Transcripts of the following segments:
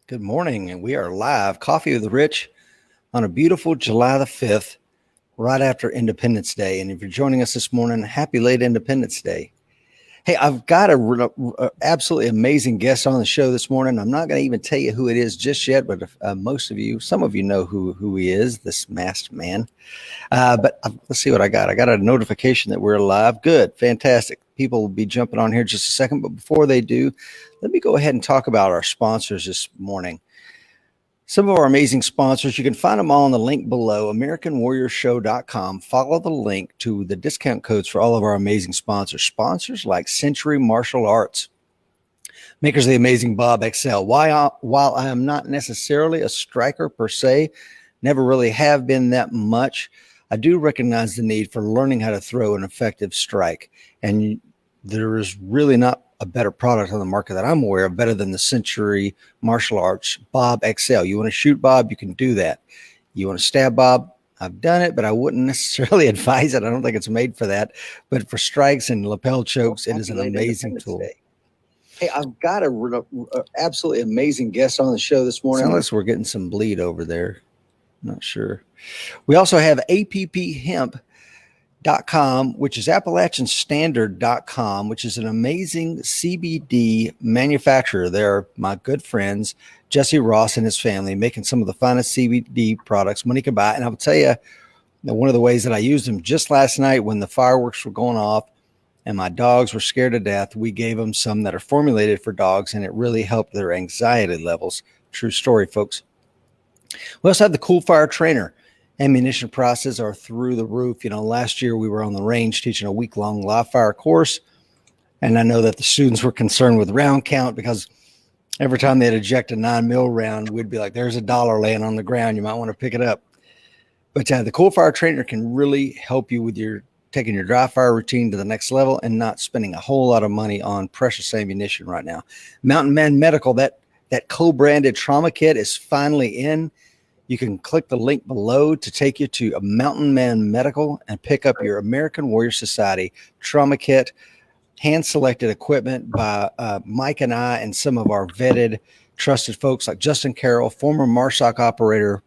Good morning, and we are live. Coffee with Rich on a beautiful July the 5th, right after Independence Day. And if you're joining us this morning, happy late Independence Day. Hey, I've got a absolutely amazing guest on the show this morning. I'm not going to even tell you who it is just yet, but some of you know who he is, this masked man. But let's see what I got. I got a notification that we're live. Good, fantastic. People will be jumping on here in just a second. But before they do, let me go ahead and talk about our sponsors this morning. Some of our amazing sponsors, you can find them all on the link below, AmericanWarriorShow.com. Follow the link to the discount codes for all of our amazing sponsors. Sponsors like Century Martial Arts, makers of the amazing Bob XL. While I am not necessarily a striker per se, never really have been that much, I do recognize the need for learning how to throw an effective strike. And there is really not a better product on the market that I'm aware of, better than the Century Martial Arts Bob XL. You want to shoot Bob, you can do that. You want to stab Bob, I've done it, but I wouldn't necessarily advise it. I don't think it's made for that. But for strikes and lapel chokes, it is an amazing tool. Hey, I've got a absolutely amazing guest on the show this morning. Unless we're getting some bleed over there. Not sure. We also have APPHemp.com, which is AppalachianStandard.com, which is an amazing CBD manufacturer. They're my good friends, Jesse Ross and his family, making some of the finest CBD products money can buy. And I'll tell you, one of the ways that I used them just last night when the fireworks were going off and my dogs were scared to death, we gave them some that are formulated for dogs, and it really helped their anxiety levels. True story, folks. We also have the Cool Fire Trainer. Ammunition prices are through the roof. You know, last year we were on the range teaching a week-long live fire course, and I know that the students were concerned with round count because every time they'd eject a 9mm round, we'd be like, there's $1 laying on the ground. You might want to pick it up. But the Cool Fire Trainer can really help you with taking your dry fire routine to the next level and not spending a whole lot of money on precious ammunition right now. Mountain Man Medical, that co-branded trauma kit is finally in. You can click the link below to take you to a Mountain Man Medical and pick up your American Warrior Society trauma kit, hand-selected equipment by Mike and I and some of our vetted, trusted folks like Justin Carroll, former MARSOC operator.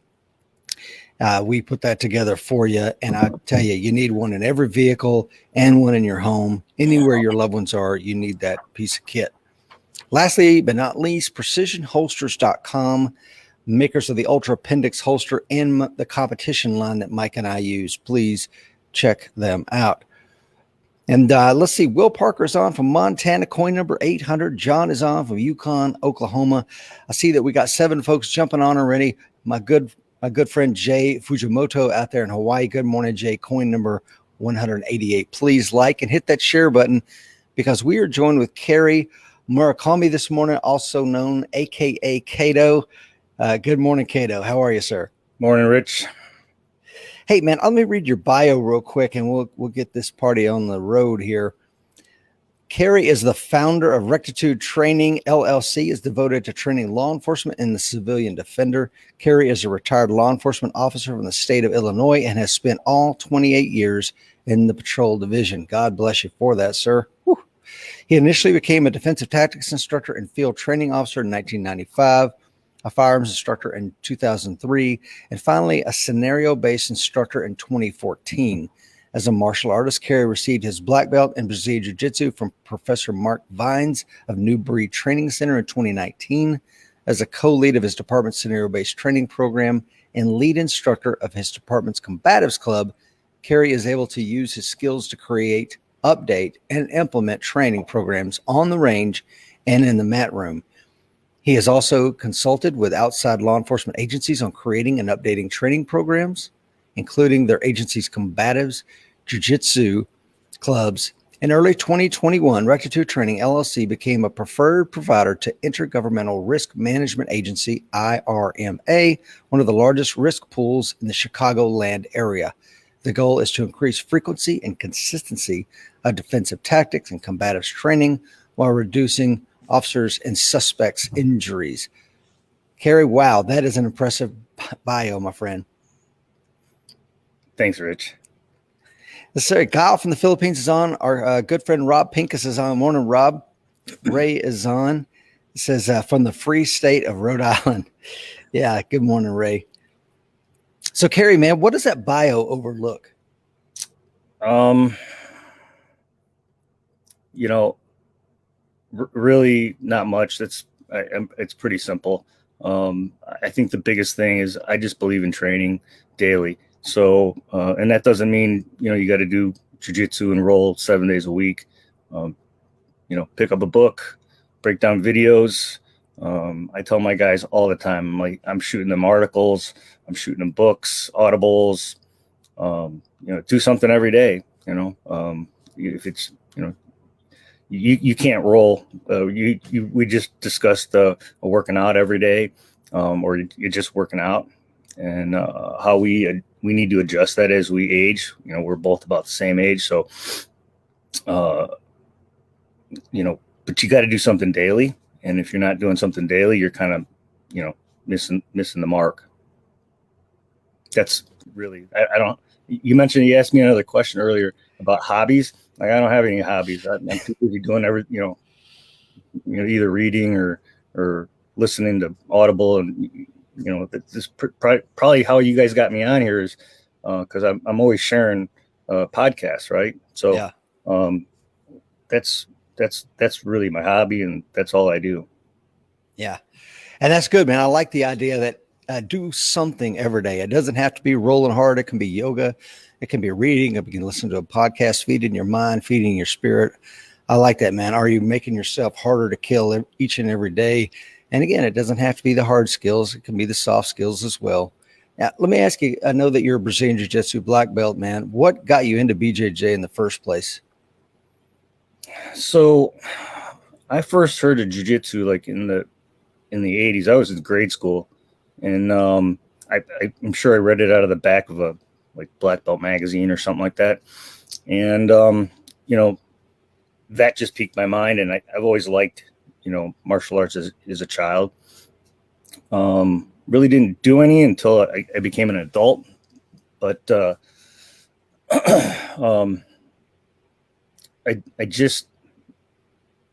We put that together for you, and I tell you, you need one in every vehicle and one in your home. Anywhere your loved ones are, you need that piece of kit. Lastly, but not least, PrecisionHolsters.com, makers of the Ultra Appendix holster and the competition line that Mike and I use. Please check them out. And let's see, Will Parker is on from Montana, coin number 800. John is on from Yukon, Oklahoma. I see that we got 7 folks jumping on already. My good friend Jay Fujimoto out there in Hawaii. Good morning, Jay, coin number 188. Please like and hit that share button because we are joined with Kerry Murakami this morning, also known AKA Kato. Good morning, Kato. How are you, sir? Morning, Rich. Hey, man, let me read your bio real quick, and we'll get this party on the road here. Kerry is the founder of Rectitude Training, LLC, is devoted to training law enforcement and the civilian defender. Kerry is a retired law enforcement officer from the state of Illinois and has spent all 28 years in the patrol division. God bless you for that, sir. Whew. He initially became a defensive tactics instructor and field training officer in 1995. A firearms instructor in 2003, and finally a scenario-based instructor in 2014. As a martial artist, Kerry received his black belt in Brazilian Jiu-Jitsu from Professor Mark Vives of New Breed Training Center in 2019. As a co-lead of his department's scenario-based training program and lead instructor of his department's combatives club, Kerry is able to use his skills to create, update, and implement training programs on the range and in the mat room. He has also consulted with outside law enforcement agencies on creating and updating training programs, including their agency's combatives, jiu-jitsu clubs. In early 2021, Rectitude Training, LLC became a preferred provider to Intergovernmental Risk Management Agency, IRMA, one of the largest risk pools in the Chicagoland area. The goal is to increase frequency and consistency of defensive tactics and combatives training while reducing officers and suspects' injuries. Kerry, wow, that is an impressive bio, my friend. Thanks, Rich. Sir, Kyle from the Philippines is on. Our good friend Rob Pincus is on. Morning, Rob. Ray is on. It says from the free state of Rhode Island. Yeah. Good morning, Ray. So, Kerry, man, what does that bio overlook? You know, really not much. It's pretty simple. I think the biggest thing is I just believe in training daily. So, and that doesn't mean, you got to do jiu-jitsu and roll 7 days a week. Pick up a book, break down videos. I tell my guys all the time, I'm shooting them articles, I'm shooting them books, audibles, do something every day. If it's, you can't roll. We just discussed working out every day, or you're just working out, and how we need to adjust that as we age. We're both about the same age, so but you got to do something daily. And if you're not doing something daily, you're kind of missing the mark. That's really I don't. You asked me another question earlier about hobbies. I don't have any hobbies. I'm too busy doing either reading or listening to Audible, and this probably how you guys got me on here is because I'm always sharing podcasts, right? So yeah. That's really my hobby, and that's all I do. Yeah, and that's good, man. I like the idea that do something every day. It doesn't have to be rolling hard. It can be yoga. It can be reading. You can listen to a podcast, feeding your mind, feeding your spirit. I like that, man. Are you making yourself harder to kill each and every day? And again, it doesn't have to be the hard skills. It can be the soft skills as well. Now, let me ask you, I know that you're a Brazilian Jiu-Jitsu black belt, man. What got you into BJJ in the first place? So I first heard of jiu-jitsu like in the 80s. I was in grade school, and I'm sure I read it out of the back of a like black belt magazine or something like that. And that just piqued my mind, and I've always liked martial arts as a child. Really didn't do any until I became an adult, but I just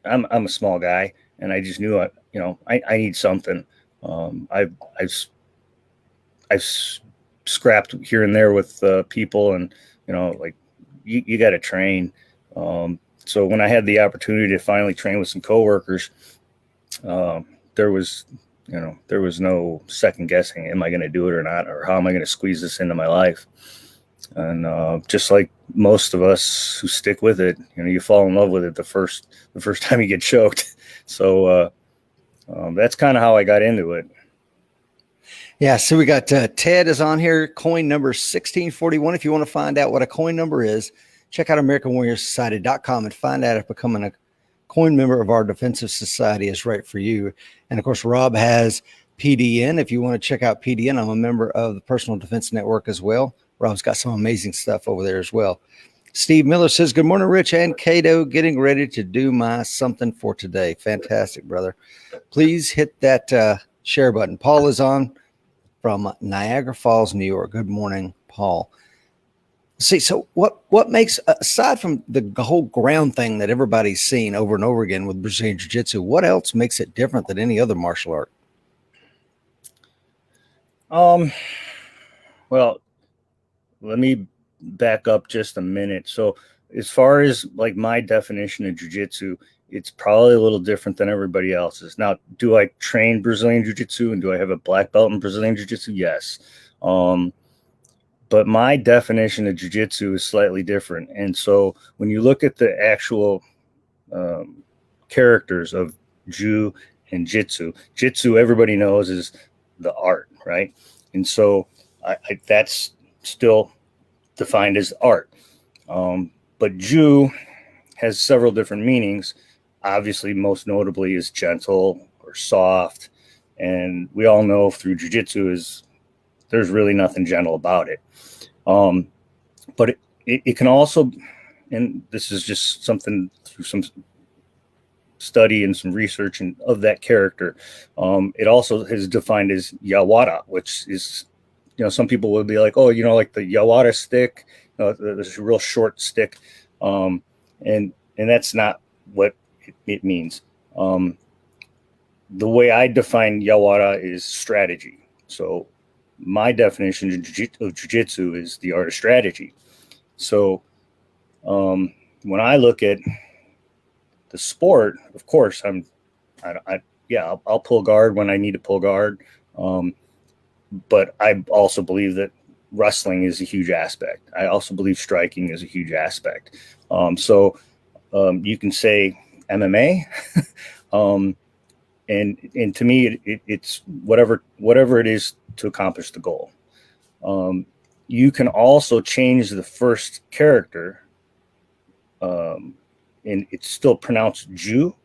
I'm a small guy, and I just knew I need something. I've scrapped here and there with people, and like you got to train. So when I had the opportunity to finally train with some coworkers, there was no second guessing. Am I going to do it or not, or how am I going to squeeze this into my life? And just like most of us who stick with it, you fall in love with it the first time you get choked. So that's kind of how I got into it. Yeah, so we got Ted is on here, coin number 1641. If you want to find out what a coin number is, check out AmericanWarriorSociety.com and find out if becoming a coin member of our defensive society is right for you. And of course, Rob has PDN. If you want to check out PDN, I'm a member of the Personal Defense Network as well. Rob's got some amazing stuff over there as well. Steve Miller says, good morning, Rich and Kato. Getting ready to do my something for today. Fantastic, brother. Please hit that share button. Paul is on from Niagara Falls, New York. Good morning, Paul. See, so what makes, aside from the whole ground thing that everybody's seen over and over again with Brazilian Jiu-Jitsu, what else makes it different than any other martial art? Well, let me back up just a minute. So as far as like my definition of jiu-jitsu, it's probably a little different than everybody else's. Now, do I train Brazilian Jiu-Jitsu and do I have a black belt in Brazilian Jiu-Jitsu? Yes. But my definition of jiu-jitsu is slightly different. And so when you look at the actual characters of Ju and Jitsu, Jitsu, everybody knows, is the art, right? And so that's still defined as art. But Ju has several different meanings. Obviously, most notably is gentle or soft. And we all know through jiu-jitsu there's really nothing gentle about it. But it can also, and this is just something through some study and some research of that character, it also is defined as yawara, which is, some people will be like, oh, like the yawara stick, this real short stick, and that's not what it means. the way I define yawara is strategy. So my definition of jiu-jitsu is the art of strategy. So when I look at the sport, of course, I'll pull guard when I need to pull guard. But I also believe that wrestling is a huge aspect. I also believe striking is a huge aspect. You can say MMA, and to me, it's whatever it is to accomplish the goal. You can also change the first character, and it's still pronounced Ju,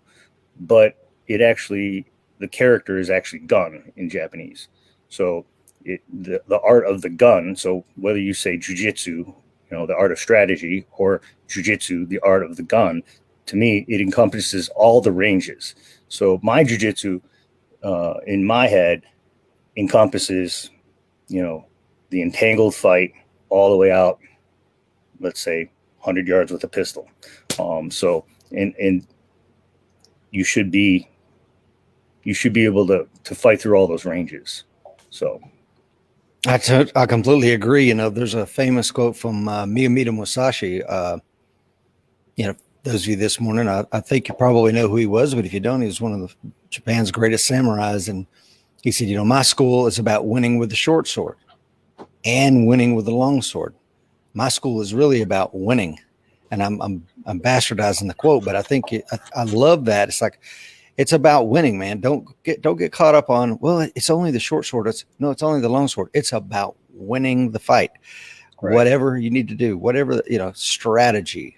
but the character is actually gun in Japanese. So the art of the gun. So whether you say jujitsu, the art of strategy, or jujitsu, the art of the gun, to me, it encompasses all the ranges. So my jujitsu, in my head, encompasses, the entangled fight all the way out, let's say 100 yards with a pistol. And you should be able to fight through all those ranges. So I completely agree. There's a famous quote from Miyamito Musashi. Those of you this morning, I think you probably know who he was, but if you don't, he was one of Japan's greatest samurais. And he said, my school is about winning with the short sword and winning with the long sword. My school is really about winning. And I'm bastardizing the quote, but I think I love that. It's like, it's about winning, man. Don't get caught up on, well, it's only the short sword. It's only the long sword. It's about winning the fight. Right. Whatever you need to do, whatever, strategy.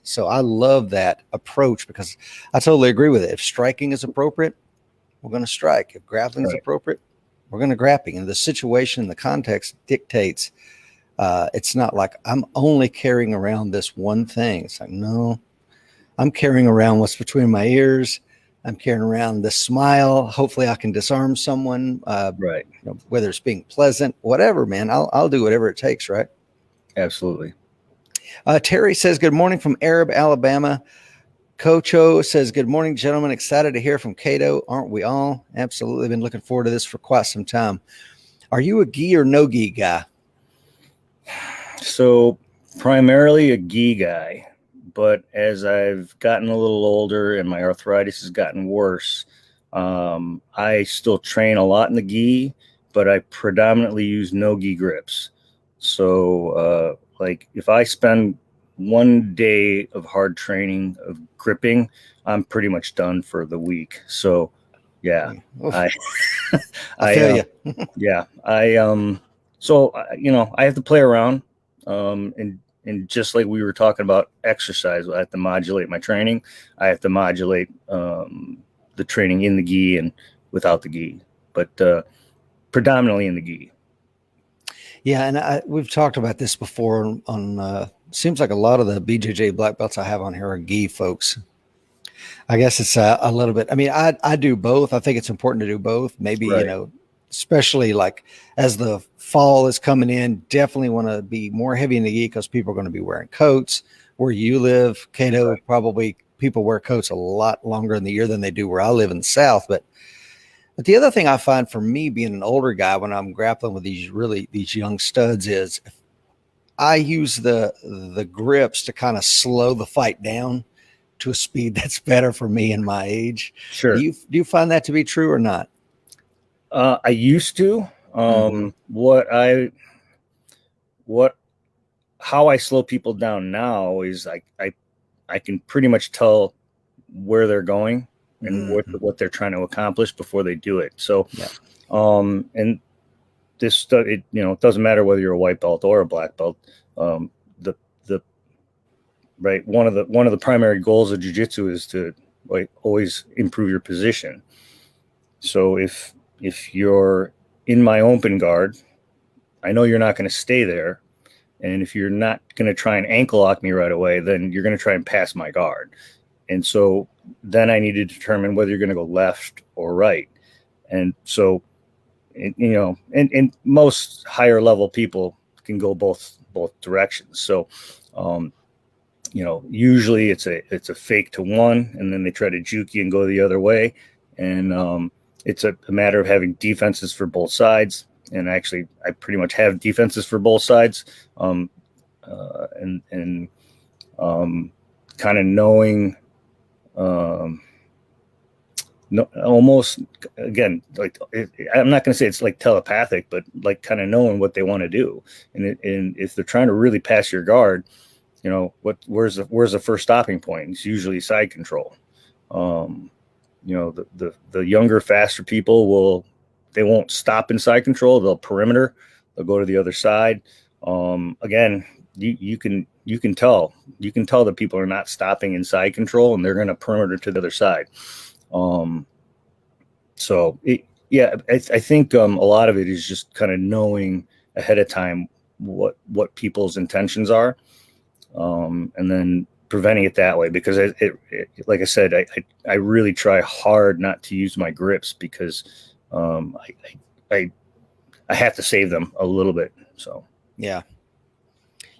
So I love that approach because I totally agree with it. If striking is appropriate, we're going to strike. If grappling is appropriate, we're going to grappling. And the situation, the context dictates. It's not like I'm only carrying around this one thing. It's like, no, I'm carrying around what's between my ears. I'm carrying around the smile. Hopefully I can disarm someone, whether it's being pleasant, whatever, man, I'll do whatever it takes. Right. Absolutely. Terry says, good morning from Arab, Alabama. Kocho says, good morning, gentlemen. Excited to hear from Kato. Aren't we all? Absolutely. Been looking forward to this for quite some time. Are you a Ghee or no Ghee guy? So primarily a Ghee guy. But as I've gotten a little older and my arthritis has gotten worse, I still train a lot in the Ghee, but I predominantly use no Ghee grips. So if I spend one day of hard training of gripping, I'm pretty much done for the week. So yeah, I feel you. Yeah, so I have to play around, and just like we were talking about exercise, I have to modulate my training. I have to modulate the training in the Ghee and without the Ghee, but predominantly in the Ghee. Yeah, and we've talked about this before on seems like a lot of the BJJ black belts I have on here are Ghee folks. I guess it's a little bit. I mean, I do both. I think it's important to do both. Maybe, especially like as the fall is coming in, definitely want to be more heavy in the Ghee because people are going to be wearing coats. Where you live, Kato, probably people wear coats a lot longer in the year than they do where I live in the South. But the other thing I find for me being an older guy when I'm grappling with these young studs is I use the grips to kind of slow the fight down to a speed that's better for me and my age. Sure. Do you find that to be true or not? I used to. How I slow people down now is I can pretty much tell where they're going and what they're trying to accomplish before they do it. So, and this stuff, it doesn't matter whether you're a white belt or a black belt. One of the primary goals of jiu-jitsu is to always improve your position. So if you're in my open guard, I know you're not going to stay there. And if you're not going to try and ankle lock me right away, then you're going to try and pass my guard. And so then I need to determine whether you're going to go left or right. And so, and most higher level people can go both directions. So, usually it's a fake to one, and then they try to juke you and go the other way. And it's a matter of having defenses for both sides. And actually, I pretty much have defenses for both sides. And kind of knowing, no, almost, again, like I'm not going to say it's like telepathic, but like kind of knowing what they want to do. And if they're trying to really pass your guard, you know, where's the first stopping point? It's usually side control. You know, the younger, faster people they won't stop in side control. They'll perimeter. They'll go to the other side. Again, you can tell that people are not stopping in side control, and they're going to perimeter to the other side. I think a lot of it is just kind of knowing ahead of time what people's intentions are, and then preventing it that way. Because it like I said, I really try hard not to use my grips, because I have to save them a little bit. So yeah,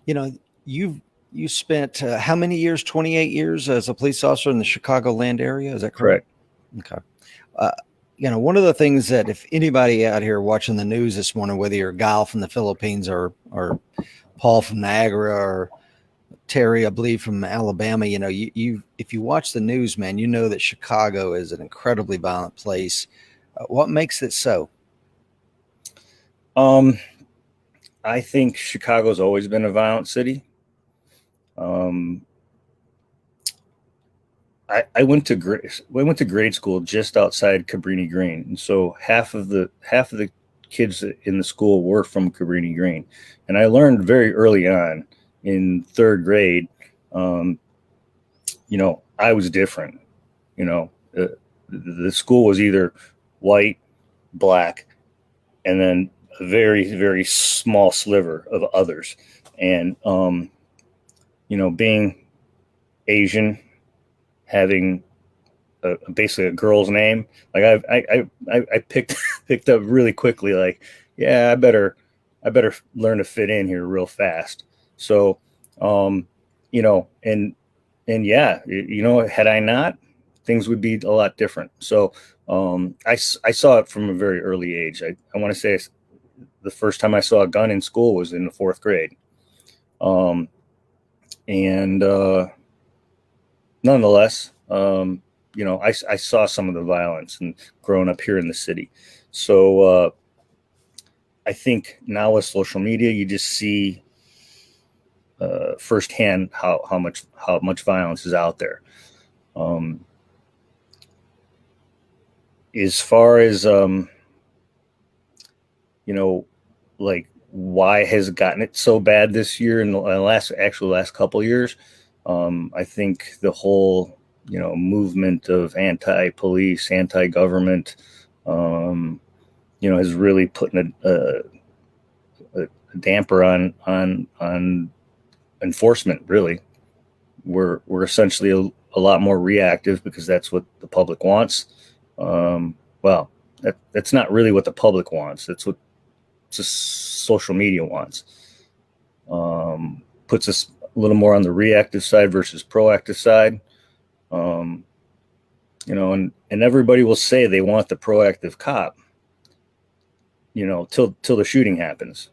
you know, you spent how many years? 28 years as a police officer in the Chicagoland area. Is that correct? Okay. You know, one of the things that if anybody out here watching the news this morning, whether you're Guile from the Philippines or Paul from Niagara or Terry, I believe, from Alabama, you know, you if you watch the news, man, you know that Chicago is an incredibly violent place. What makes it so? I think Chicago's always been a violent city. I went to grade school just outside Cabrini Green, and so half of the kids in the school were from Cabrini Green, and I learned very early on in third grade, you know, I was different. You know, the school was either white, black, and then a very, very small sliver of others, and you know, being Asian, having basically a girl's name, like I picked up really quickly, like, yeah, I better learn to fit in here real fast. So you know, and yeah, you know, had I not, things would be a lot different. So I saw it from a very early age. I want to say the first time I saw a gun in school was in the fourth grade. And nonetheless, you know, I saw some of the violence and growing up here in the city. So I think now with social media, you just see firsthand how much violence is out there. As far as you know, like, why has it gotten it so bad this year and the last couple of years? I think the whole, you know, movement of anti-police, anti-government, you know, has really put a damper on enforcement. Really, we're essentially a lot more reactive because that's what the public wants. Well, that's not really what the public wants. That's what social media wants. Puts us a little more on the reactive side versus proactive side. You know, and everybody will say they want the proactive cop, you know, till the shooting happens,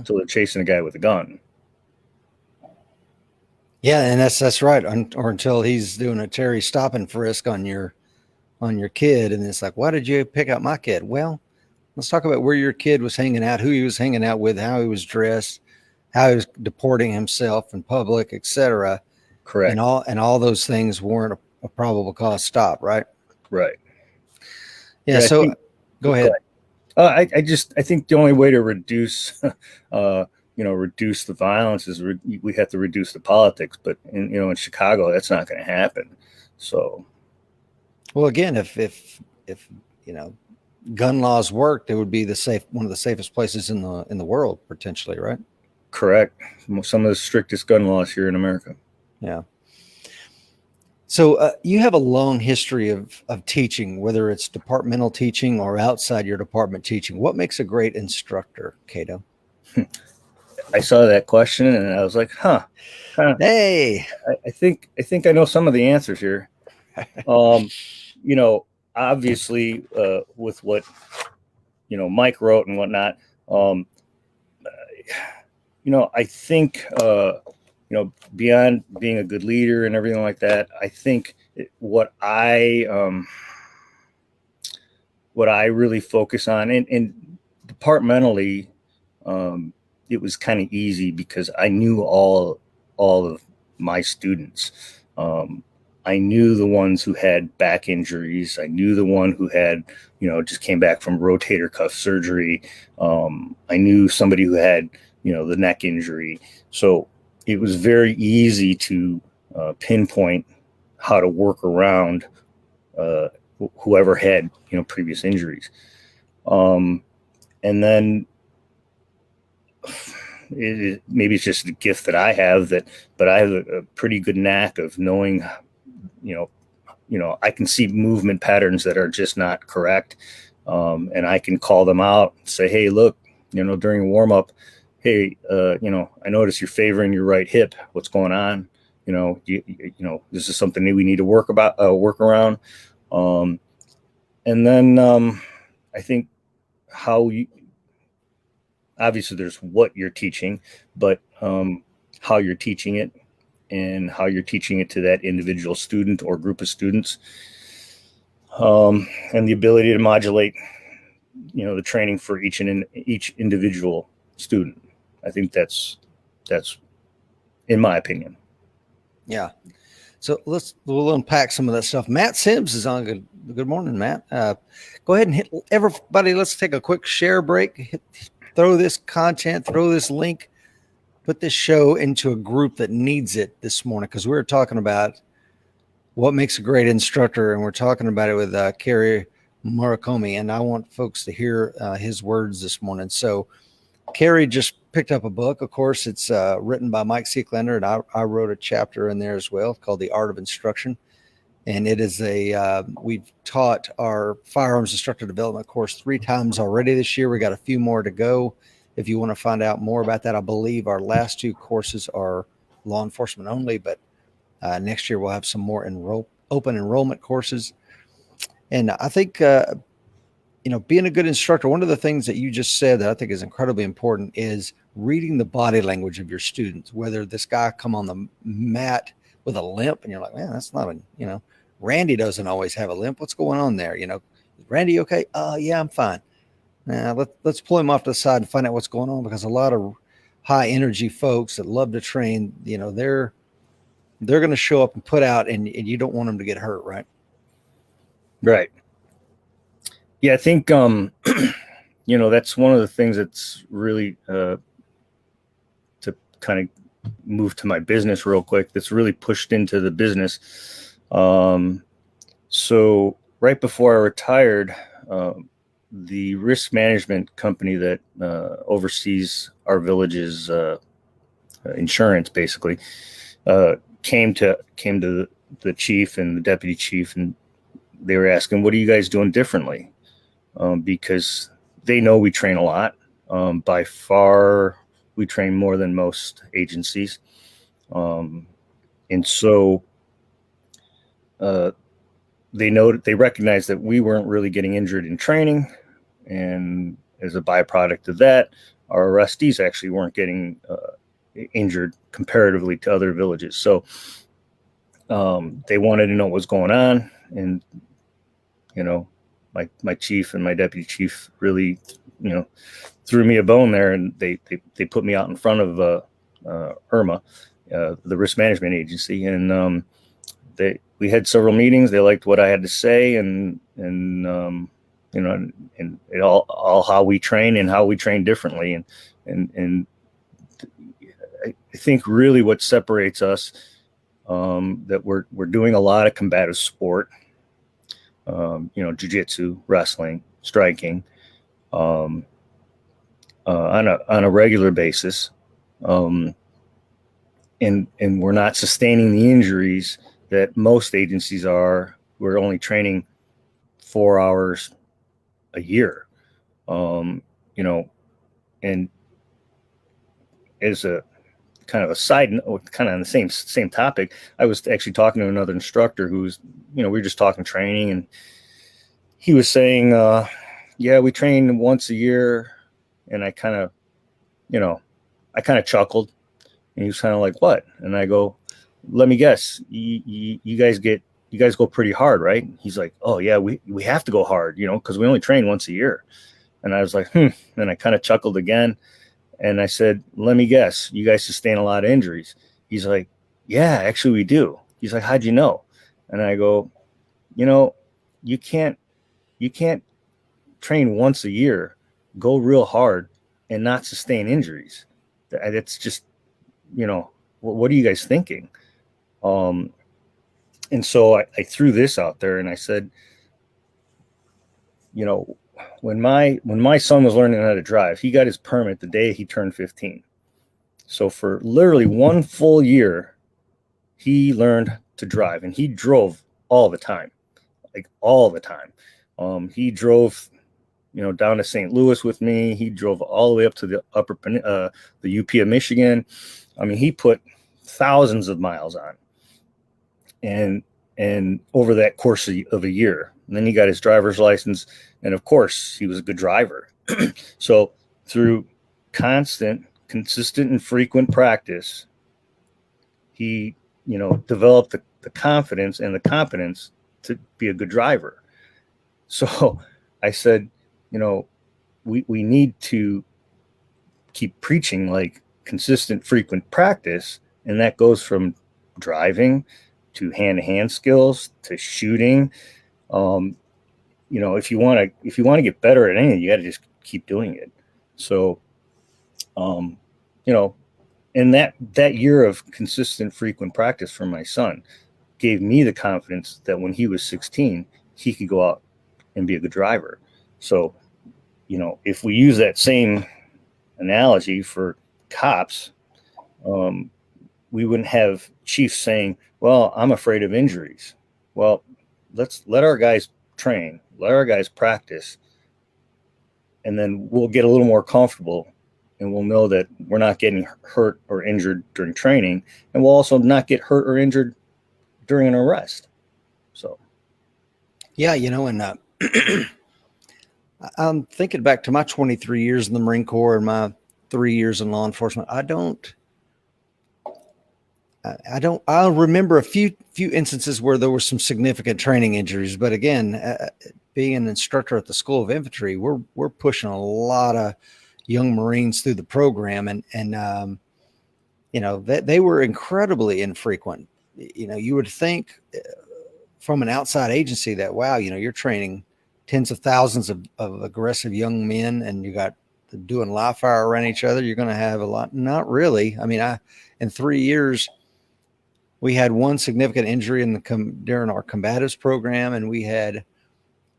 till they're chasing a guy with a gun. Yeah, and that's right. Or until he's doing a Terry stop and frisk on your kid, and it's like, why did you pick out my kid? Well, let's talk about where your kid was hanging out, who he was hanging out with, how he was dressed, how he was deporting himself in public, etc. Correct. And all those things warrant a probable cause stop, right? Right. Yeah. So go ahead. I think the only way to reduce, you know, reduce the violence is we have to reduce the politics. But in Chicago, that's not going to happen. So, well, again, if you know, gun laws worked, it would be one of the safest places in the world, potentially, right? Correct. Some of the strictest gun laws here in America. Yeah. So you have a long history of teaching, whether it's departmental teaching or outside your department teaching. What makes a great instructor, Kato? I saw that question and I was like, Hey, I think I know some of the answers here. You know, obviously, with what, Mike wrote and whatnot, I think, beyond being a good leader and everything like that, I think what I really focus on, and departmentally, it was kind of easy because I knew all of my students. I knew the ones who had back injuries. I knew the one who had, just came back from rotator cuff surgery. I knew somebody who had, the neck injury. So it was very easy to pinpoint how to work around whoever had, previous injuries. And then maybe it's just a gift that I have, but I have a pretty good knack of knowing, I can see movement patterns that are just not correct. And I can call them out and say, hey, look, during a warm up, hey, I notice you're favoring your right hip. What's going on? This is something that we need to work around. And then I think obviously there's what you're teaching, but how you're teaching it and how you're teaching it to that individual student or group of students, and the ability to modulate, the training for each individual student. I think that's in my opinion. Yeah. So we'll unpack some of that stuff. Matt Sims is on. Good morning, Matt. Go ahead and hit everybody. Let's take a quick share break. Throw this content, throw this link, put this show into a group that needs it this morning, because we're talking about what makes a great instructor, and we're talking about it with Kerry Murakami, and I want folks to hear his words this morning. So Kerry just picked up a book. Of course, it's written by Mike Seeklander, and I wrote a chapter in there as well called The Art of Instruction. And it is we've taught our firearms instructor development course 3 times already this year. We got a few more to go. If you want to find out more about that, I believe our last 2 courses are law enforcement only, but next year we'll have some more open enrollment courses. And I think, being a good instructor, one of the things that you just said that I think is incredibly important is reading the body language of your students. Whether this guy come on the mat with a limp and you're like, man, that's not Randy doesn't always have a limp. What's going on there? Is Randy okay? Yeah, I'm fine. Now let's pull him off to the side and find out what's going on, because a lot of high energy folks that love to train, they're going to show up and put out, and you don't want them to get hurt, right? Right. Yeah, I think that's one of the things that's really to kind of move to my business real quick, that's really pushed into the business. So right before I retired, the risk management company that oversees our village's insurance basically came to the chief and the deputy chief, and they were asking, what are you guys doing differently? Because they know we train a lot. By far, we train more than most agencies. And so they recognize that we weren't really getting injured in training. And as a byproduct of that, our arrestees actually weren't getting injured comparatively to other villages. So they wanted to know what was going on. And, my chief and my deputy chief really, threw me a bone there, and they put me out in front of IRMA, the risk management agency, and we had several meetings. They liked what I had to say, and it all how we train and how we train differently, and I think really what separates us, that we're doing a lot of combative sport. Jiu-jitsu, wrestling, striking, on a regular basis, and we're not sustaining the injuries that most agencies are. We're only training 4 hours a year, and as a kind of a side note, kind of on the same topic, I was actually talking to another instructor who's, we were just talking training, and he was saying, yeah, we train once a year. And I kind of, chuckled, and he was kind of like, what? And I go, let me guess. You guys go pretty hard, right? He's like, oh yeah, we have to go hard, cause we only train once a year. And I was like, And I kind of chuckled again. And I said, let me guess, you guys sustain a lot of injuries. He's like, yeah, actually we do. He's like, how'd you know? And I go, you can't train once a year, go real hard, and not sustain injuries. That's just, what are you guys thinking? And so I threw this out there, and I said, when my son was learning how to drive, he got his permit the day he turned 15. So for literally one full year, he learned to drive, and he drove all the time, like all the time. He drove, down to St. Louis with me. He drove all the way up to the the UP of Michigan. I mean, he put thousands of miles on, and over that course of a year. And then he got his driver's license, and of course, he was a good driver. So through consistent, and frequent practice, he, developed the confidence and the competence to be a good driver. So I said, we need to keep preaching like consistent, frequent practice. And that goes from driving to hand-to-hand skills to shooting. If you want to get better at anything, you got to just keep doing it. So, and that year of consistent, frequent practice for my son gave me the confidence that when he was 16, he could go out and be a good driver. So, if we use that same analogy for cops, we wouldn't have chiefs saying, well, I'm afraid of injuries. Well, let's let our guys train, let our guys practice, and then we'll get a little more comfortable, and we'll know that we're not getting hurt or injured during training, and we'll also not get hurt or injured during an arrest. So, yeah, and I'm thinking back to my 23 years in the Marine Corps and my 3 years in law enforcement. I'll remember a few instances where there were some significant training injuries, but again, being an instructor at the School of Infantry, we're pushing a lot of young Marines through the program, and they were incredibly infrequent. You would think from an outside agency that, wow, you're training tens of thousands of aggressive young men, and you got doing live fire around each other, you're going to have a lot. Not really. I mean, in 3 years, we had one significant injury during our combatives program, and we had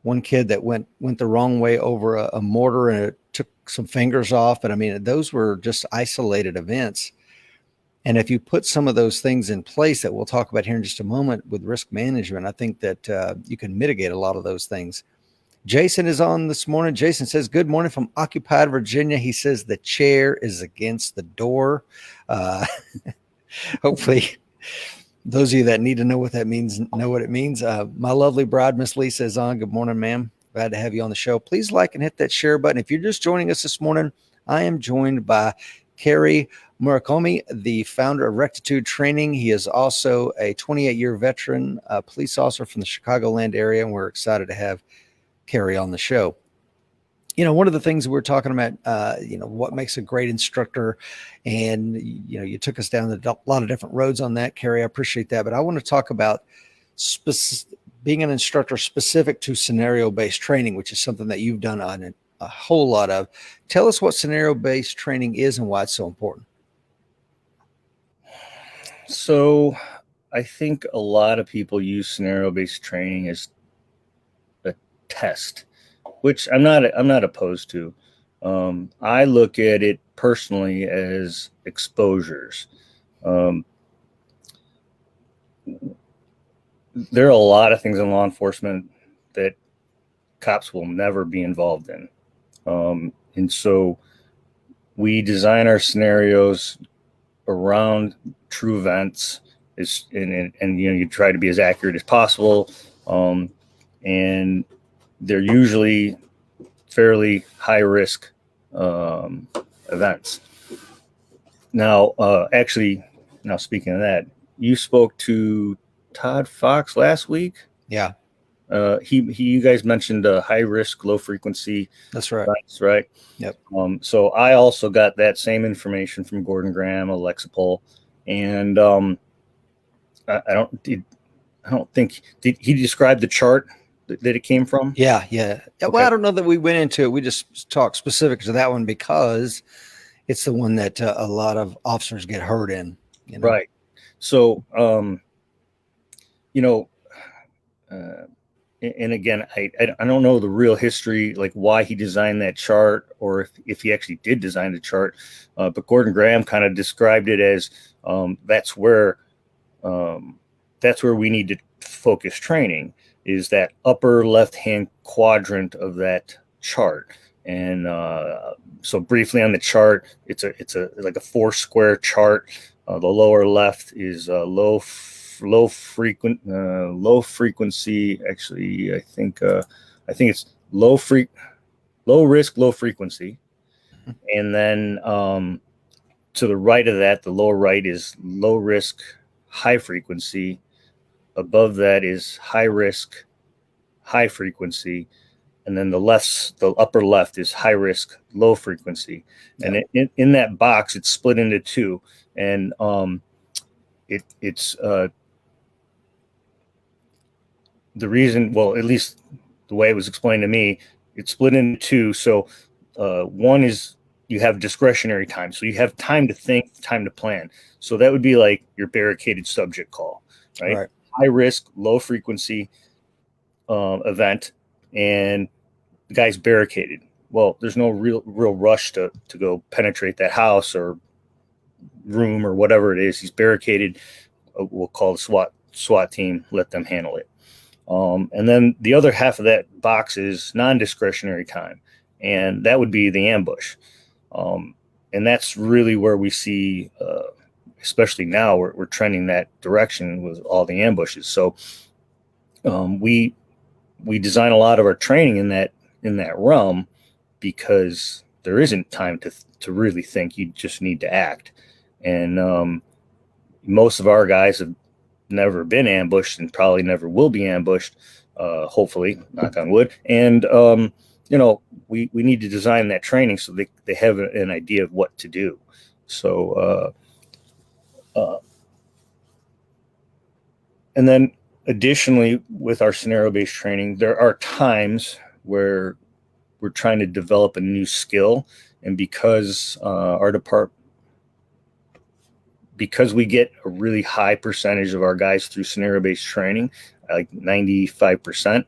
one kid that went the wrong way over a mortar, and it took some fingers off. But I mean, those were just isolated events. And if you put some of those things in place that we'll talk about here in just a moment with risk management, I think that you can mitigate a lot of those things. Jason is on this morning. Jason says, good morning from occupied Virginia. He says the chair is against the door. Hopefully those of you that need to know what that means, know what it means. My lovely bride, Miss Lisa, is on. Good morning, ma'am. Glad to have you on the show. Please like and hit that share button. If you're just joining us this morning, I am joined by Kerry Murakami, the founder of Rectitude Training. He is also a 28-year veteran police officer from the Chicagoland area, and we're excited to have Kerry on the show. One of the things we're talking about, what makes a great instructor, and, you took us down a lot of different roads on that, Kerry. I appreciate that. But I want to talk about being an instructor specific to scenario-based training, which is something that you've done on a whole lot of. Tell us what scenario-based training is and why it's so important. So I think a lot of people use scenario-based training as a test, which I'm not opposed to. I look at it personally as exposures. There are a lot of things in law enforcement that cops will never be involved in. And so we design our scenarios around true events, and you try to be as accurate as possible. And they're usually fairly high risk events. Now, actually, now speaking of that, you spoke to Todd Fox last week. Yeah, you guys mentioned high risk, low frequency. that's right. Events, right? Yep. So I also got that same information from Gordon Graham, Alexipol, and I don't think did he describe the chart that it came from? Yeah. Okay. Well, I don't know that we went into it. We just talked specific to that one because it's the one that a lot of officers get hurt in. You know? Right. So, and again, I don't know the real history, like why he designed that chart, or if he actually did design the chart. But Gordon Graham kind of described it as that's where we need to focus training, is that upper left-hand quadrant of that chart. And so briefly on the chart, it's a like a 4-square chart. The lower left is low frequency. Actually, I think it's low risk, low frequency. And then to the right of that, the lower right is low risk, high frequency. Above that is high risk, high frequency. And then the upper left is high risk, low frequency. And in that box, it's split into two. And it's the reason, well, at least the way it was explained to me, it's split into two. So one is you have discretionary time. So you have time to think, time to plan. So that would be like your barricaded subject call, right? High risk, low frequency event, and the guy's barricaded. Well, there's no real rush to go penetrate that house or room or whatever it is. He's barricaded. We'll call the SWAT team, let them handle it. And then the other half of that box is non-discretionary time, and that would be the ambush. And that's really where we see, especially now, we're trending that direction with all the ambushes. So we design a lot of our training in that realm, because there isn't time to really think. You just need to act. And most of our guys have never been ambushed and probably never will be ambushed, hopefully, knock on wood. And we need to design that training so they have an idea of what to do. So and then additionally, with our scenario-based training, there are times where we're trying to develop a new skill, and because our department, because we get a really high percentage of our guys through scenario-based training, like 95%,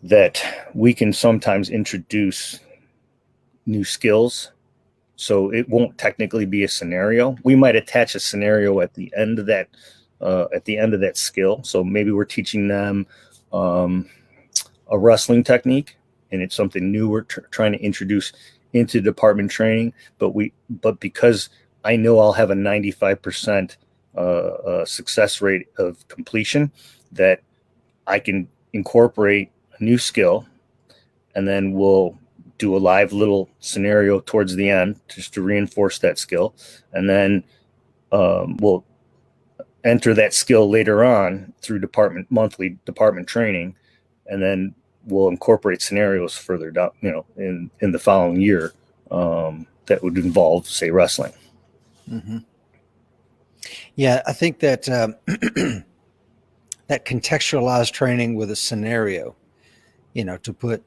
that we can sometimes introduce new skills. So it won't technically be a scenario. We might attach a scenario at the end of that skill. So maybe we're teaching them a wrestling technique, and it's something new we're trying to introduce into department training. But because I know I'll have a 95% success rate of completion, that I can incorporate a new skill, and then we'll do a live little scenario towards the end just to reinforce that skill. And then we'll enter that skill later on through monthly department training. And then we'll incorporate scenarios further down, in the following year that would involve, say, wrestling. Mm-hmm. Yeah, I think that that contextualized training with a scenario, to put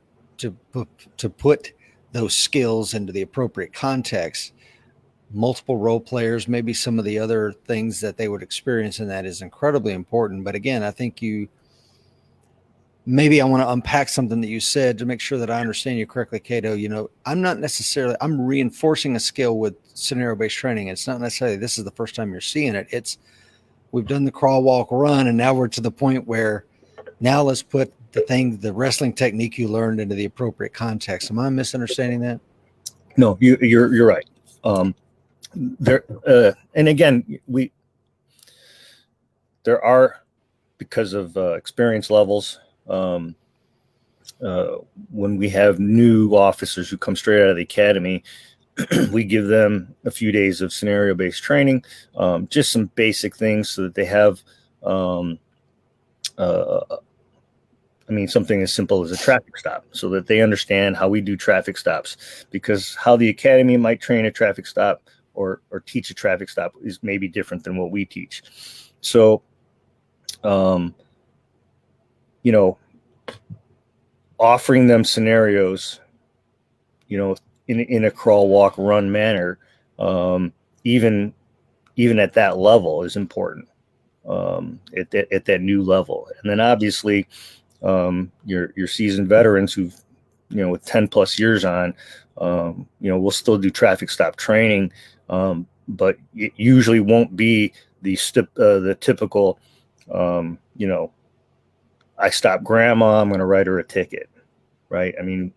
those skills into the appropriate context, multiple role players, maybe some of the other things that they would experience in that is incredibly important. But again, I think maybe I want to unpack something that you said to make sure that I understand you correctly, Kato. I'm reinforcing a skill with scenario-based training. It's not necessarily this is the first time you're seeing it. It's we've done the crawl, walk, run, and now we're to the point where now let's put the wrestling technique you learned into the appropriate context. Am I misunderstanding that? No, you're right. And again, there are, because of experience levels, um, when we have new officers who come straight out of the academy, we give them a few days of scenario-based training, just some basic things so that they have, something as simple as a traffic stop, so that they understand how we do traffic stops, because how the academy might train a traffic stop or teach a traffic stop is maybe different than what we teach. So, you know, offering them scenarios, in a crawl, walk, run manner, even at that level is important, at that new level. And then obviously, your seasoned veterans who've, with 10 plus years on, we'll still do traffic stop training, but it usually won't be the typical, I stop grandma, I'm going to write her a ticket, right? I mean,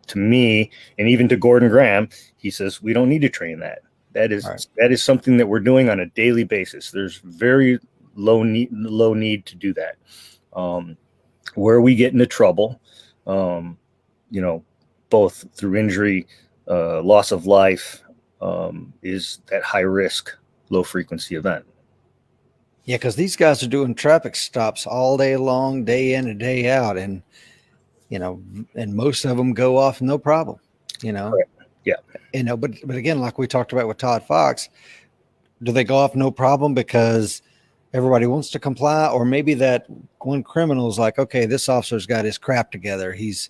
to me, and even to Gordon Graham, he says we don't need to train that. That is something that we're doing on a daily basis. There's very low need to do that. Where we get into trouble, both through injury, loss of life, is that high risk, low frequency event. Yeah, because these guys are doing traffic stops all day long, day in and day out, and and most of them go off no problem. Right. Yeah. But again, like we talked about with Todd Fox, do they go off no problem because everybody wants to comply, or maybe that one criminal is like, okay, this officer's got his crap together. He's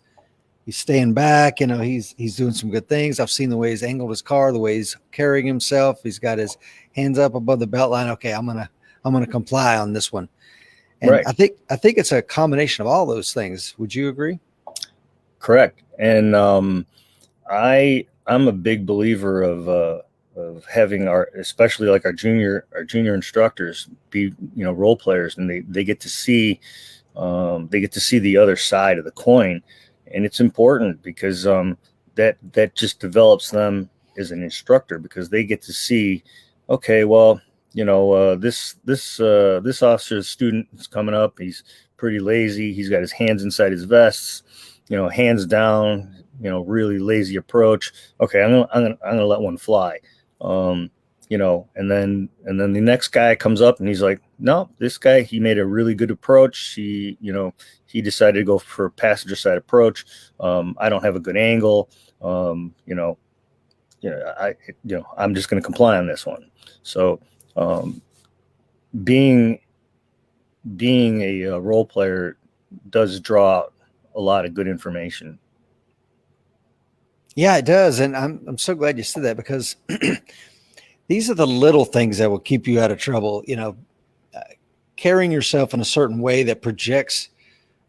staying back. He's doing some good things. I've seen the way he's angled his car, the way he's carrying himself. He's got his hands up above the belt line. Okay, I'm gonna comply on this one. And right. I think it's a combination of all those things. Would you agree? Correct. And I'm a big believer of having especially like our junior instructors be, role players, and they get to see the other side of the coin. And it's important because that just develops them as an instructor, because they get to see, okay, well, this officer's student is coming up. He's pretty lazy. He's got his hands inside his vests, hands down, really lazy approach. Okay, I'm gonna let one fly. And then the next guy comes up and he's like, no, this guy, he made a really good approach. He decided to go for a passenger side approach. I don't have a good angle. I'm just going to comply on this one. So, being a role player does draw a lot of good information. Yeah, it does. And I'm so glad you said that, because these are the little things that will keep you out of trouble. Carrying yourself in a certain way that projects,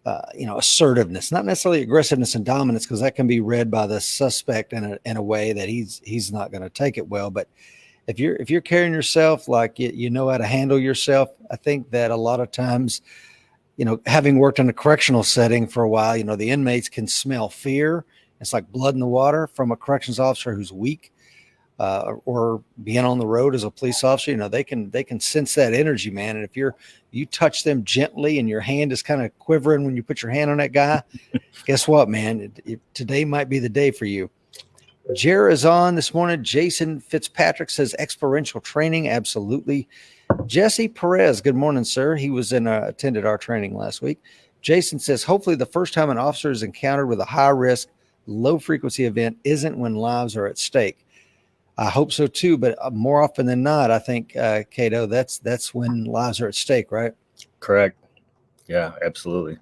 assertiveness, not necessarily aggressiveness and dominance, because that can be read by the suspect in a way that he's not going to take it well. But if you're carrying yourself like you know how to handle yourself, I think that a lot of times, having worked in a correctional setting for a while, the inmates can smell fear. It's like blood in the water from a corrections officer who's weak, or being on the road as a police officer. They can sense that energy, man. And if you touch them gently and your hand is kind of quivering when you put your hand on that guy, guess what, man? Today might be the day for you. Jera is on this morning. Jason Fitzpatrick says experiential training. Absolutely. Jesse Perez, good morning, sir. He was attended our training last week. Jason says, hopefully the first time an officer is encountered with a high risk, low frequency event isn't when lives are at stake. I hope so too, but more often than not, I think, Kato, that's when lives are at stake, right? Correct. Yeah, absolutely.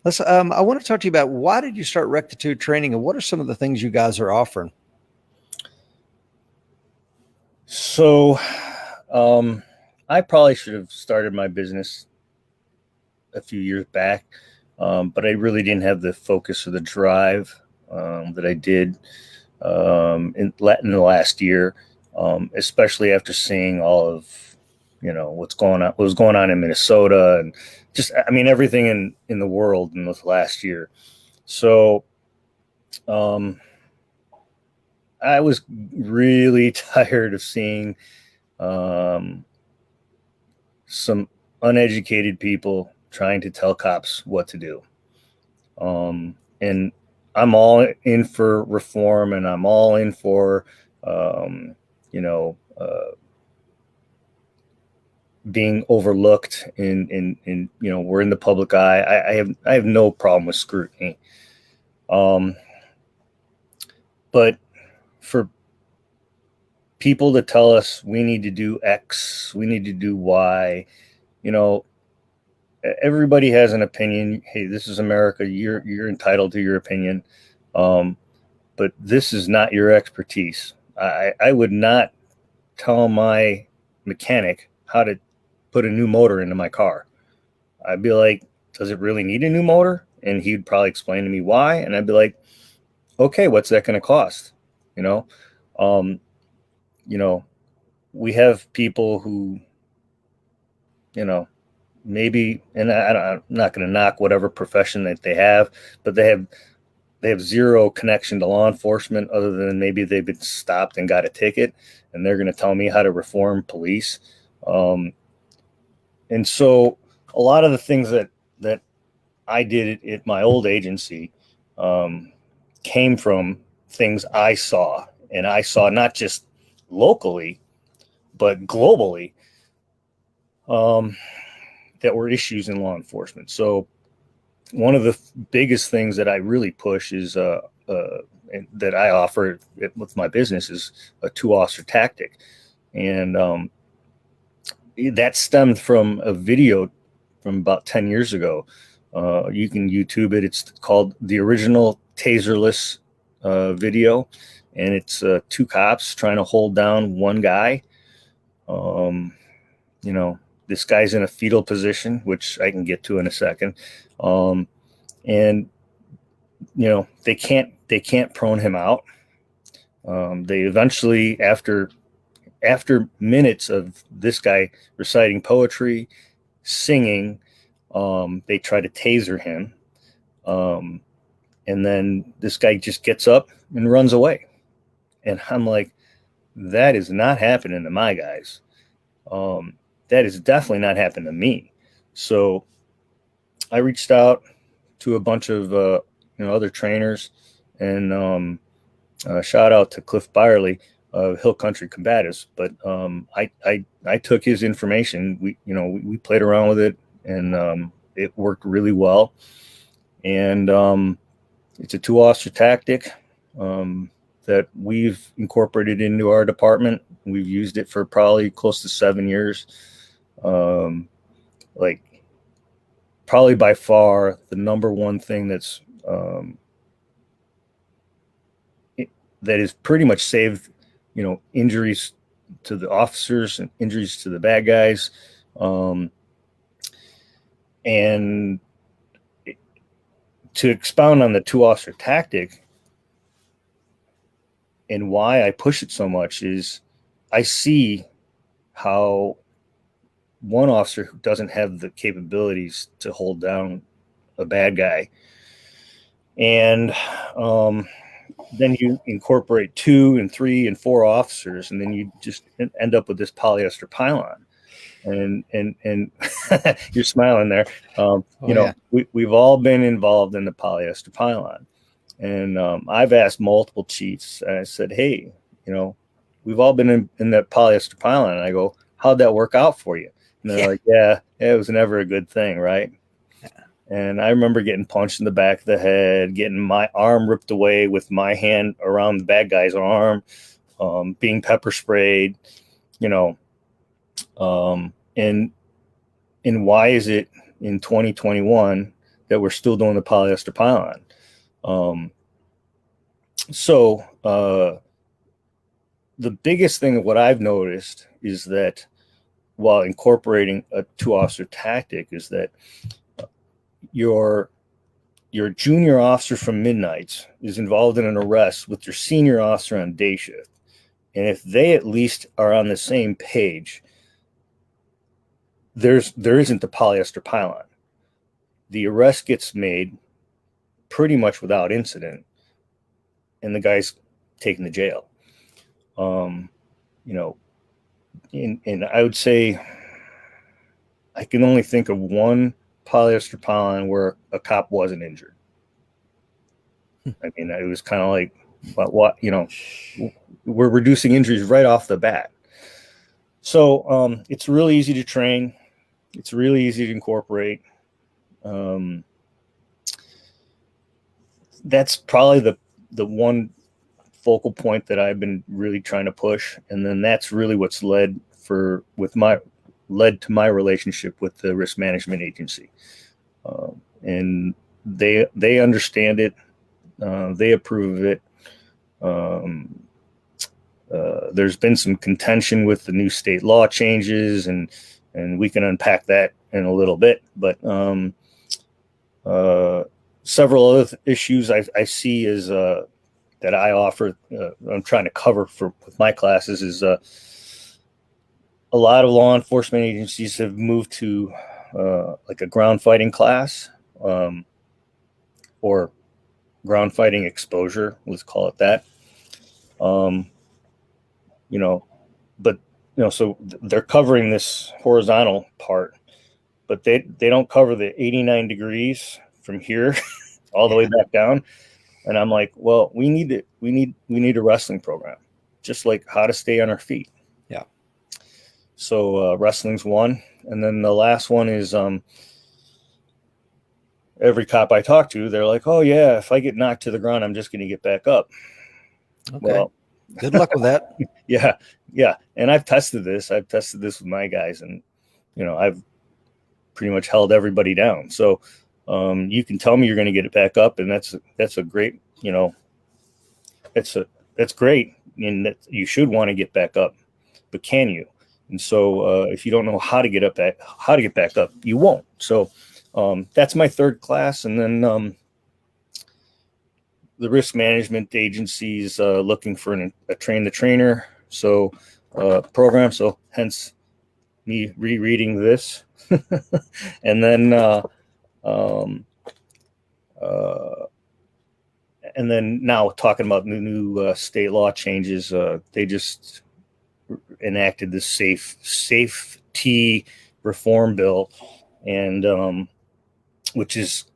I want to talk to you about, why did you start Rectitude Training, and what are some of the things you guys are offering? So, I probably should have started my business a few years back, but I really didn't have the focus or the drive that I did in the last year, especially after seeing all of what was going on in Minnesota, and just, I mean, everything in the world in this last year. So I was really tired of seeing some uneducated people trying to tell cops what to do. And I'm all in for reform, and I'm all in for, being overlooked in we're in the public eye. I have no problem with scrutiny. But for people to tell us we need to do X, we need to do Y, everybody has an opinion. Hey, this is America. You're entitled to your opinion. But this is not your expertise. I would not tell my mechanic how to put a new motor into my car. I'd be like, does it really need a new motor? And he'd probably explain to me why. And I'd be like, okay, what's that going to cost? We have people who, maybe, and I'm not going to knock whatever profession that they have, but they have zero connection to law enforcement other than maybe they've been stopped and got a ticket, and they're going to tell me how to reform police. And so a lot of the things that I did at my old agency came from things I saw, and I saw not just locally, but globally, that were issues in law enforcement. So one of the biggest things that I really push is that I offer with my business is a TwoOfficer Tactic. And that stemmed from a video from about 10 years ago. You can YouTube it. It's called The Original Taserless Video. And it's two cops trying to hold down one guy. This guy's in a fetal position, which I can get to in a second. And they can't prone him out. They eventually, after minutes of this guy reciting poetry, singing, they try to taser him. And then this guy just gets up and runs away. And I'm like, that is not happening to my guys. That is definitely not happened to me. So I reached out to a bunch of other trainers, and shout out to Cliff Byerly of Hill Country Combatives. But I took his information. We played around with it, and it worked really well. And it's a TwoOfficer Tactic that we've incorporated into our department. We've used it for probably close to 7 years. Probably by far the number one thing that's that is pretty much saved, injuries to the officers and injuries to the bad guys. And to expound on the TwoOfficer Tactic and why I push it so much is I see how one officer who doesn't have the capabilities to hold down a bad guy, and then you incorporate 2 and 3 and 4 officers, and then you just end up with this polyester pylon. And you're smiling there. We've all been involved in the polyester pylon, and I've asked multiple chiefs. And I said, hey, we've all been in that polyester pylon. And I go, how'd that work out for you? And they're like, yeah, it was never a good thing, right? Yeah. And I remember getting punched in the back of the head, getting my arm ripped away with my hand around the bad guy's arm, being pepper sprayed, and why is it in 2021 that we're still doing the polyester pylon? So the biggest thing of what I've noticed is that while incorporating a TwoOfficer Tactic is that your junior officer from midnights is involved in an arrest with your senior officer on day shift. And if they at least are on the same page, there isn't the polyester pylon. The arrest gets made pretty much without incident, and the guy's taken to jail. And I would say I can only think of one polyester polyline where a cop wasn't injured. I mean, it was kind of like, what, you know, we're reducing injuries right off the bat. So it's really easy to train. It's really easy to incorporate. That's probably the one focal point that I've been really trying to push. And then that's really what's led to my relationship with the risk management agency. And they understand it. They approve of it. There's been some contention with the new state law changes, and we can unpack that in a little bit. But several other issues I see is that I offer, I'm trying to cover with my classes is a lot of law enforcement agencies have moved to like a ground fighting class, or ground fighting exposure, let's call it that. You know, but you know, so they're covering this horizontal part, but they don't cover the 89 degrees from here all the way back down. And I'm like, well, we need a wrestling program, just like how to stay on our feet. Yeah. So wrestling's one, and then the last one is every cop I talk to, they're like, oh yeah, if I get knocked to the ground, I'm just going to get back up. Okay. Well, good luck with that. Yeah. And I've tested this with my guys, and you know, I've pretty much held everybody down. So you can tell me you're going to get it back up, and that's a great, you know, that's great, and that you should want to get back up, but can you? And so if you don't know how to get back up, you won't. So that's my third class, and then the risk management agencies looking for a train the trainer program. So hence me rereading this, and then now talking about new state law changes. They just enacted this safety reform bill, and which is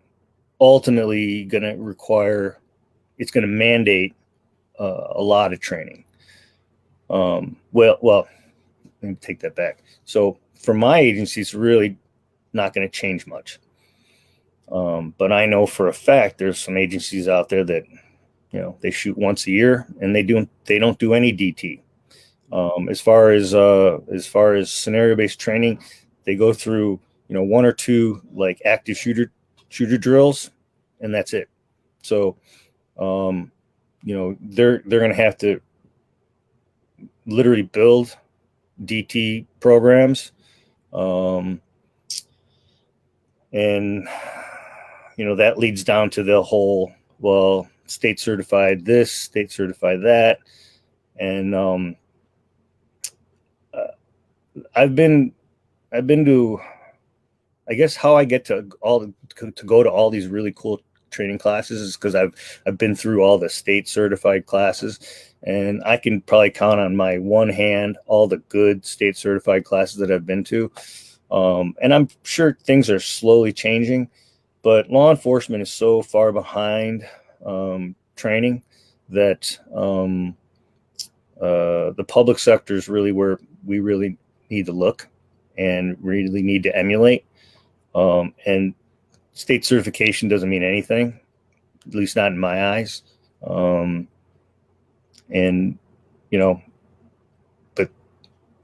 ultimately going to mandate a lot of training. Well, let me take that back. So for my agency, it's really not going to change much. But I know for a fact there's some agencies out there that, you know, they shoot once a year and they don't do any DT. As far as scenario-based training, they go through, you know, one or two like active shooter drills, and that's it. So, you know, they're going to have to literally build DT programs, and you know, that leads down to the whole, well, state certified this, state certified that, and I've been to, I guess how I get to go to all these really cool training classes is because I've been through all the state certified classes, and I can probably count on my one hand all the good state certified classes that I've been to. And I'm sure things are slowly changing, but law enforcement is so far behind training that the public sector is really where we really need to look and really need to emulate. And state certification doesn't mean anything, at least not in my eyes. And, you know, but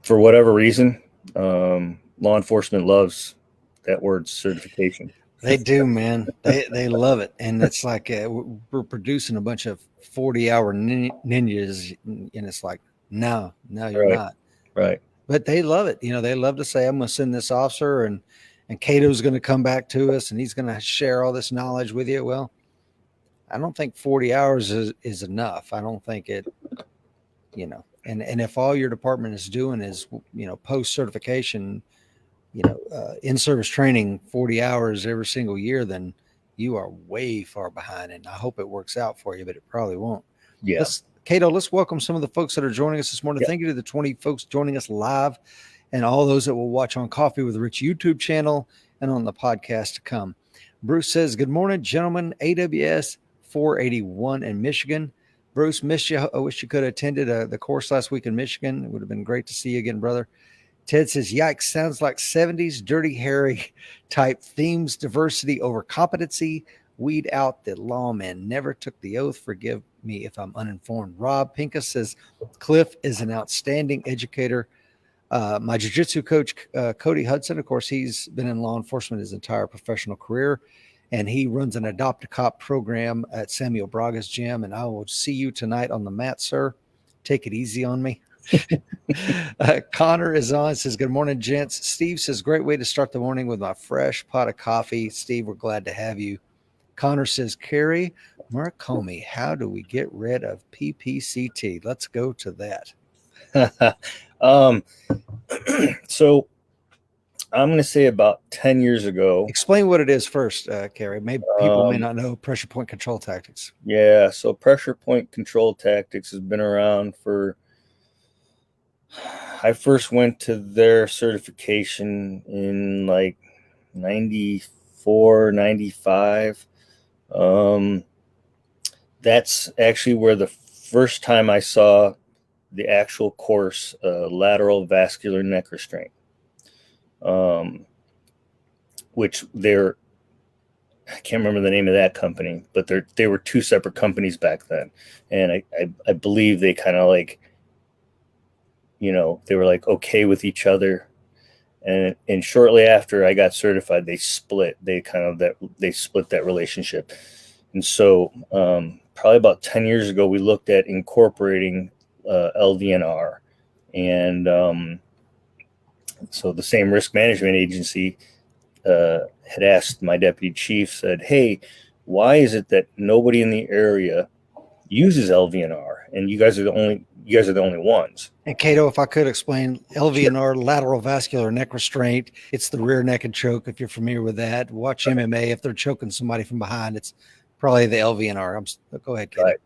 for whatever reason, law enforcement loves that word certification. They do, man. They love it. And it's like we're producing a bunch of 40-hour ninjas, and it's like, no, you're Right. not. Right. But they love it. You know, they love to say, I'm going to send this officer, and Kato's going to come back to us, and he's going to share all this knowledge with you. Well, I don't think 40 hours is enough. I don't think it, you know, and if all your department is doing is, you know, post-certification, you know, in-service training 40 hours every single year, then you are way far behind. And I hope it works out for you, but it probably won't. Yeah. Kato, let's welcome some of the folks that are joining us this morning. Yeah. Thank you to the 20 folks joining us live, and all those that will watch on Coffee with Rich YouTube channel. and on the podcast to come. Bruce says, good morning, gentlemen. AWS 481 in Michigan. Bruce, missed you. I wish you could have attended the course last week in Michigan. It would have been great to see you again, brother. Ted says, yikes, sounds like 70s Dirty Harry type themes, diversity over competency. Weed out the lawman. Never took the oath. Forgive me if I'm uninformed. Rob Pincus says, Cliff is an outstanding educator. My jiu-jitsu coach, Cody Hudson, of course, he's been in law enforcement his entire professional career, and he runs an Adopt a Cop program at Samuel Braga's gym. And I will see you tonight on the mat, sir. Take it easy on me. Connor is on, says, good morning, gents. Steve says, great way to start the morning with my fresh pot of coffee. Steve, we're glad to have you. Connor says, Kerry, Murakami, how do we get rid of PPCT? Let's go to that. So I'm going to say about 10 years ago. Explain what it is first, Kerry. Maybe people may not know pressure point control tactics. Yeah, so pressure point control tactics has been around for, I first went to their certification in like 94, 95. That's actually where the first time I saw the actual course, lateral vascular neck restraint, which I can't remember the name of that company, but they were two separate companies back then. And I believe they kind of like, they were like okay with each other. And shortly after I got certified, they split. They split that relationship. And so probably about 10 years ago, we looked at incorporating LVNR. And so the same risk management agency had asked my deputy chief, said, hey, why is it that nobody in the area uses LVNR and you guys are the only ones? And Kato, if I could explain, LVNR, lateral vascular neck restraint, it's the rear neck and choke. If you're familiar with that, watch MMA. If they're choking somebody from behind, it's probably the LVNR. Go ahead, Kato. Right.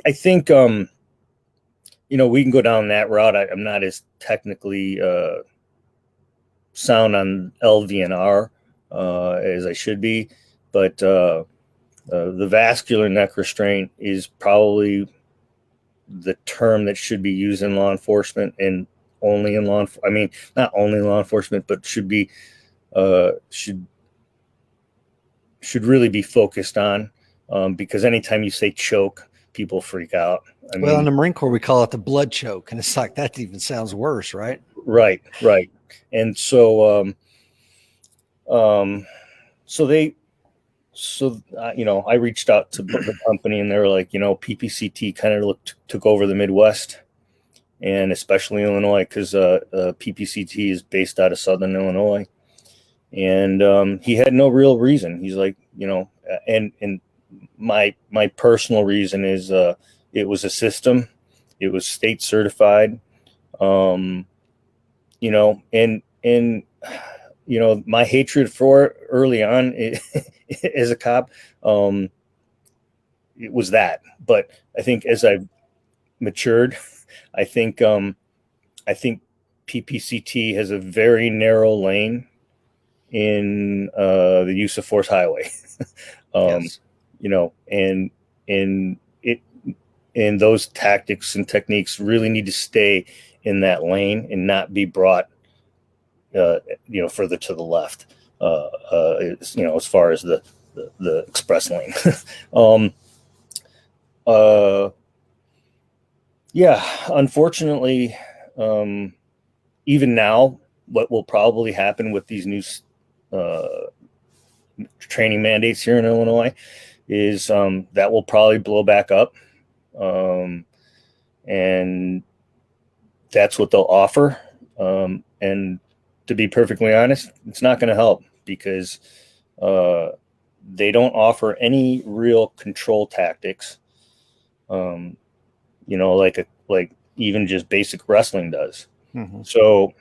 I think, we can go down that route. I'm not as technically sound on LVNR as I should be, but the vascular neck restraint is probably the term that should be used in law enforcement, and only in law. I mean, not only in law enforcement, but should really be focused on, because anytime you say choke, people freak out. Well, in the Marine Corps, we call it the blood choke, and it's like that even sounds worse, right? Right. And so, I reached out to the company, and they were like, PPCT kind of took over the Midwest, and especially Illinois, because PPCT is based out of Southern Illinois. And he had no real reason. He's like, and my personal reason is it was a system. It was state certified. And my hatred for it early on as a cop, it was that. But I think as I've matured, I think PPCT has a very narrow lane in the use of force highway. Yes. And those tactics and techniques really need to stay in that lane and not be brought further to the left, as far as the express lane. Unfortunately, even now, what will probably happen with these new training mandates here in Illinois is that will probably blow back up. And that's what they'll offer. And to be perfectly honest, it's not going to help, because they don't offer any real control tactics, like even just basic wrestling does. Mm-hmm. So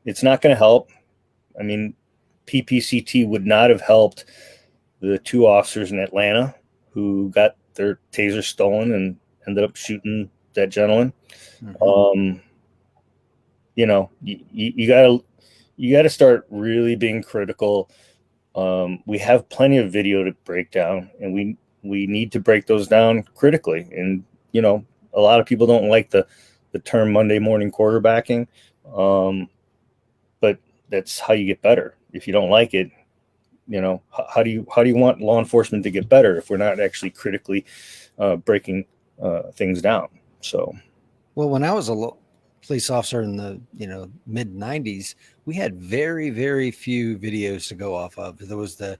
it's not going to help. I mean, PPCT would not have helped the two officers in Atlanta who got their taser stolen and ended up shooting that gentleman. Mm-hmm. You you got to start really being critical. We have plenty of video to break down, and we need to break those down critically. And a lot of people don't like the term Monday morning quarterbacking, but that's how you get better. If you don't like it, how do you want law enforcement to get better if we're not actually critically breaking things down? So, well, when I was a police officer in the mid 90s, we had very, very few videos to go off of. There was the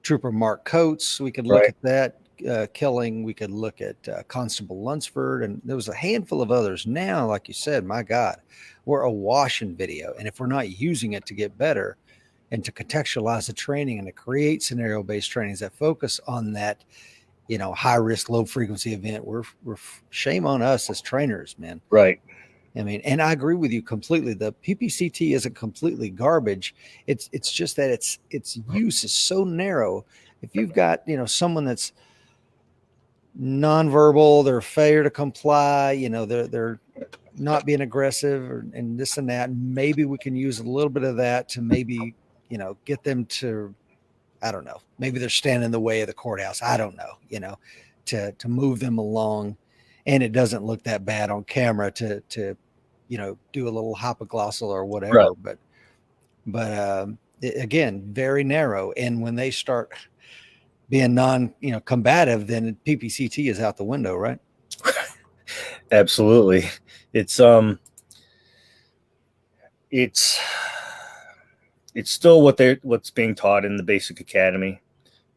Trooper Mark Coates. We could look right, at that killing. We could look at Constable Lunsford, and there was a handful of others. Now, like you said, my God, we're awash in video, and if we're not using it to get better and to contextualize the training and to create scenario-based trainings that focus on that, high risk, low frequency event, we're shame on us as trainers, man. right. I mean, and I agree with you completely. The PPCT isn't completely garbage. It's just that its use is so narrow. If you've got someone that's nonverbal, they're failure to comply, they're not being aggressive, and this and that, maybe we can use a little bit of that to maybe get them to, I don't know, maybe they're standing in the way of the courthouse. I don't know, to move them along, and it doesn't look that bad on camera to do a little hypoglossal or whatever. Right. But again, very narrow. And when they start being combative, then PPCT is out the window, right? Absolutely. It's still what's being taught in the basic academy.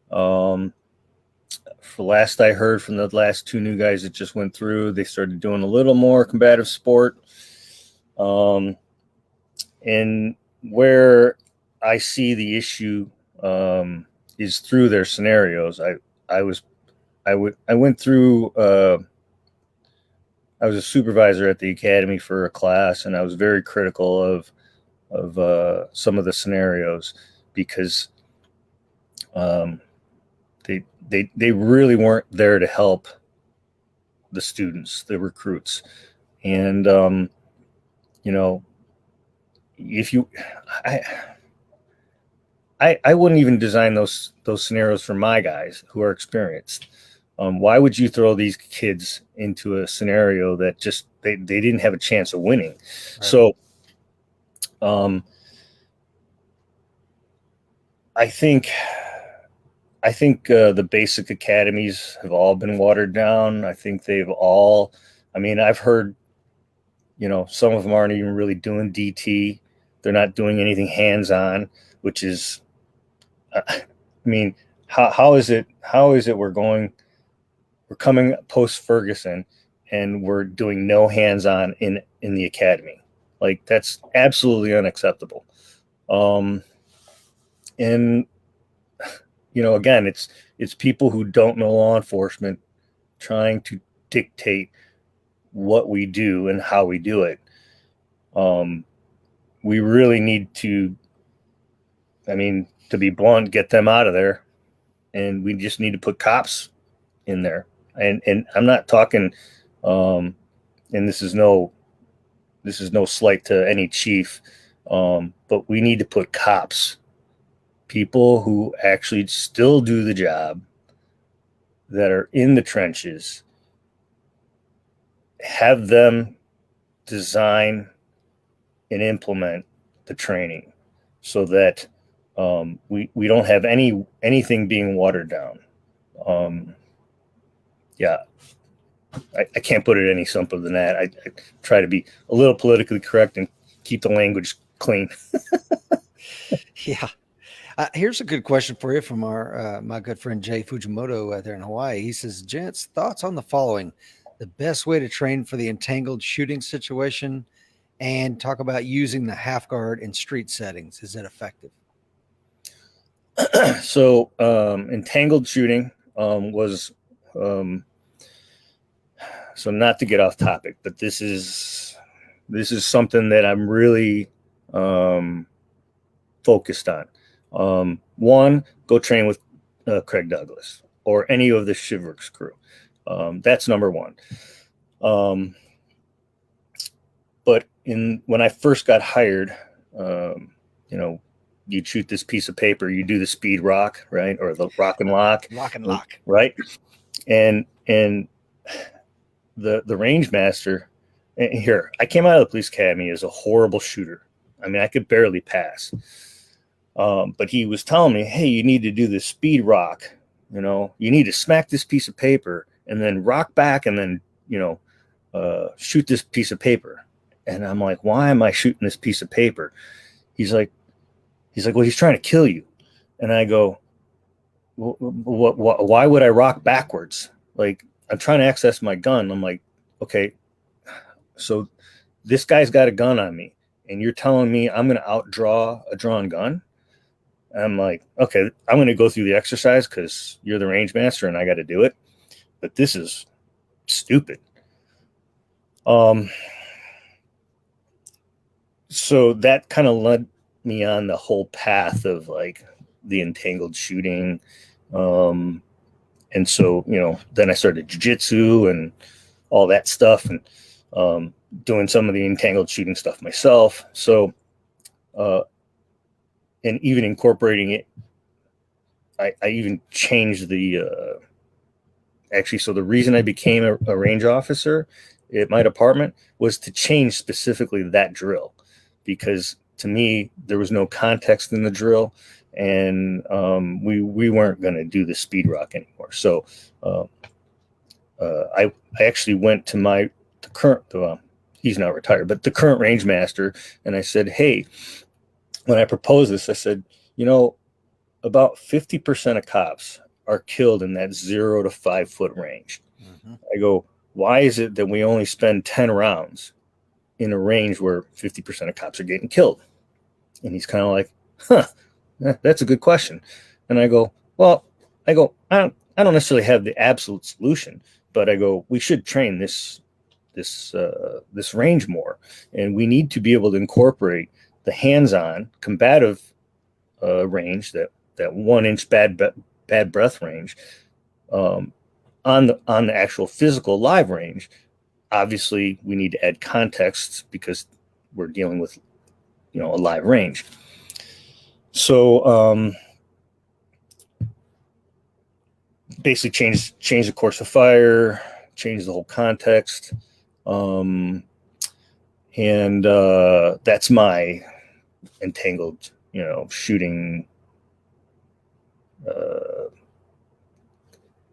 For last I heard from the last two new guys that just went through, they started doing a little more combative sport. And where I see the issue is through their scenarios. I went through. I was a supervisor at the academy for a class, and I was very critical of some of the scenarios because they really weren't there to help the students, the recruits, and if you, I wouldn't even design those scenarios for my guys who are experienced. Why would you throw these kids into a scenario that just they didn't have a chance of winning? Right. So, I think the basic academies have all been watered down. I think they've all. I mean, I've heard, some of them aren't even really doing DT. They're not doing anything hands-on, which is, I mean, how is it we're coming post Ferguson and we're doing no hands-on in the academy? Like, that's absolutely unacceptable. And again, it's people who don't know law enforcement trying to dictate what we do and how we do it. We really need to, to be blunt, get them out of there, and we just need to put cops in there. And I'm not talking, and this is no slight to any chief, but we need to put cops, people who actually still do the job, that are in the trenches, have them design and implement the training so that we don't have anything being watered down. Yeah, I can't put it any simpler than that. I try to be a little politically correct and keep the language clean. Yeah. Here's a good question for you from our my good friend Jay Fujimoto there in Hawaii. He says, "Gents, thoughts on the following: the best way to train for the entangled shooting situation, and talk about using the half guard in street settings. Is it effective?" So entangled shooting was so, not to get off topic, but this is something that I'm really focused on. One, go train with Craig Douglas or any of the Shivworks crew. That's number one. But when I first got hired, you'd shoot this piece of paper, you do the speed rock, right? Or the rock and lock. Lock and lock. Right. And the range master, and here, I came out of the police academy as a horrible shooter. I mean, I could barely pass. But he was telling me, hey, you need to do the speed rock. You need to smack this piece of paper and then rock back and then, shoot this piece of paper. And I'm like, why am I shooting this piece of paper? He's like, well, he's trying to kill you. And I go, why would I rock backwards? Like, I'm trying to access my gun. I'm like, okay, so this guy's got a gun on me, and you're telling me I'm going to outdraw a drawn gun? And I'm like, okay, I'm going to go through the exercise because you're the range master and I got to do it. But this is stupid. So that kind of led me on the whole path of like the entangled shooting. And so, then I started jiu-jitsu and all that stuff, and doing some of the entangled shooting stuff myself. So, and even incorporating it, I even changed the, actually, so the reason I became a range officer at my department was to change specifically that drill, because to me, there was no context in the drill, and we weren't going to do the speed rock anymore. So I actually went to the current, well, he's not retired, but the current range master, and I said, hey, when I proposed this, I said, about 50% of cops are killed in that 0 to 5 foot range. Mm-hmm. I go, why is it that we only spend 10 rounds in a range where 50% of cops are getting killed? And he's kind of like, that's a good question. And I go, I don't necessarily have the absolute solution, but I go, we should train this range more, and we need to be able to incorporate the hands-on combative range, that 1 inch bad breath range, on the actual physical live range. Obviously, we need to add context because we're dealing with a live range. So basically change the course of fire, change the whole context, and that's my entangled shooting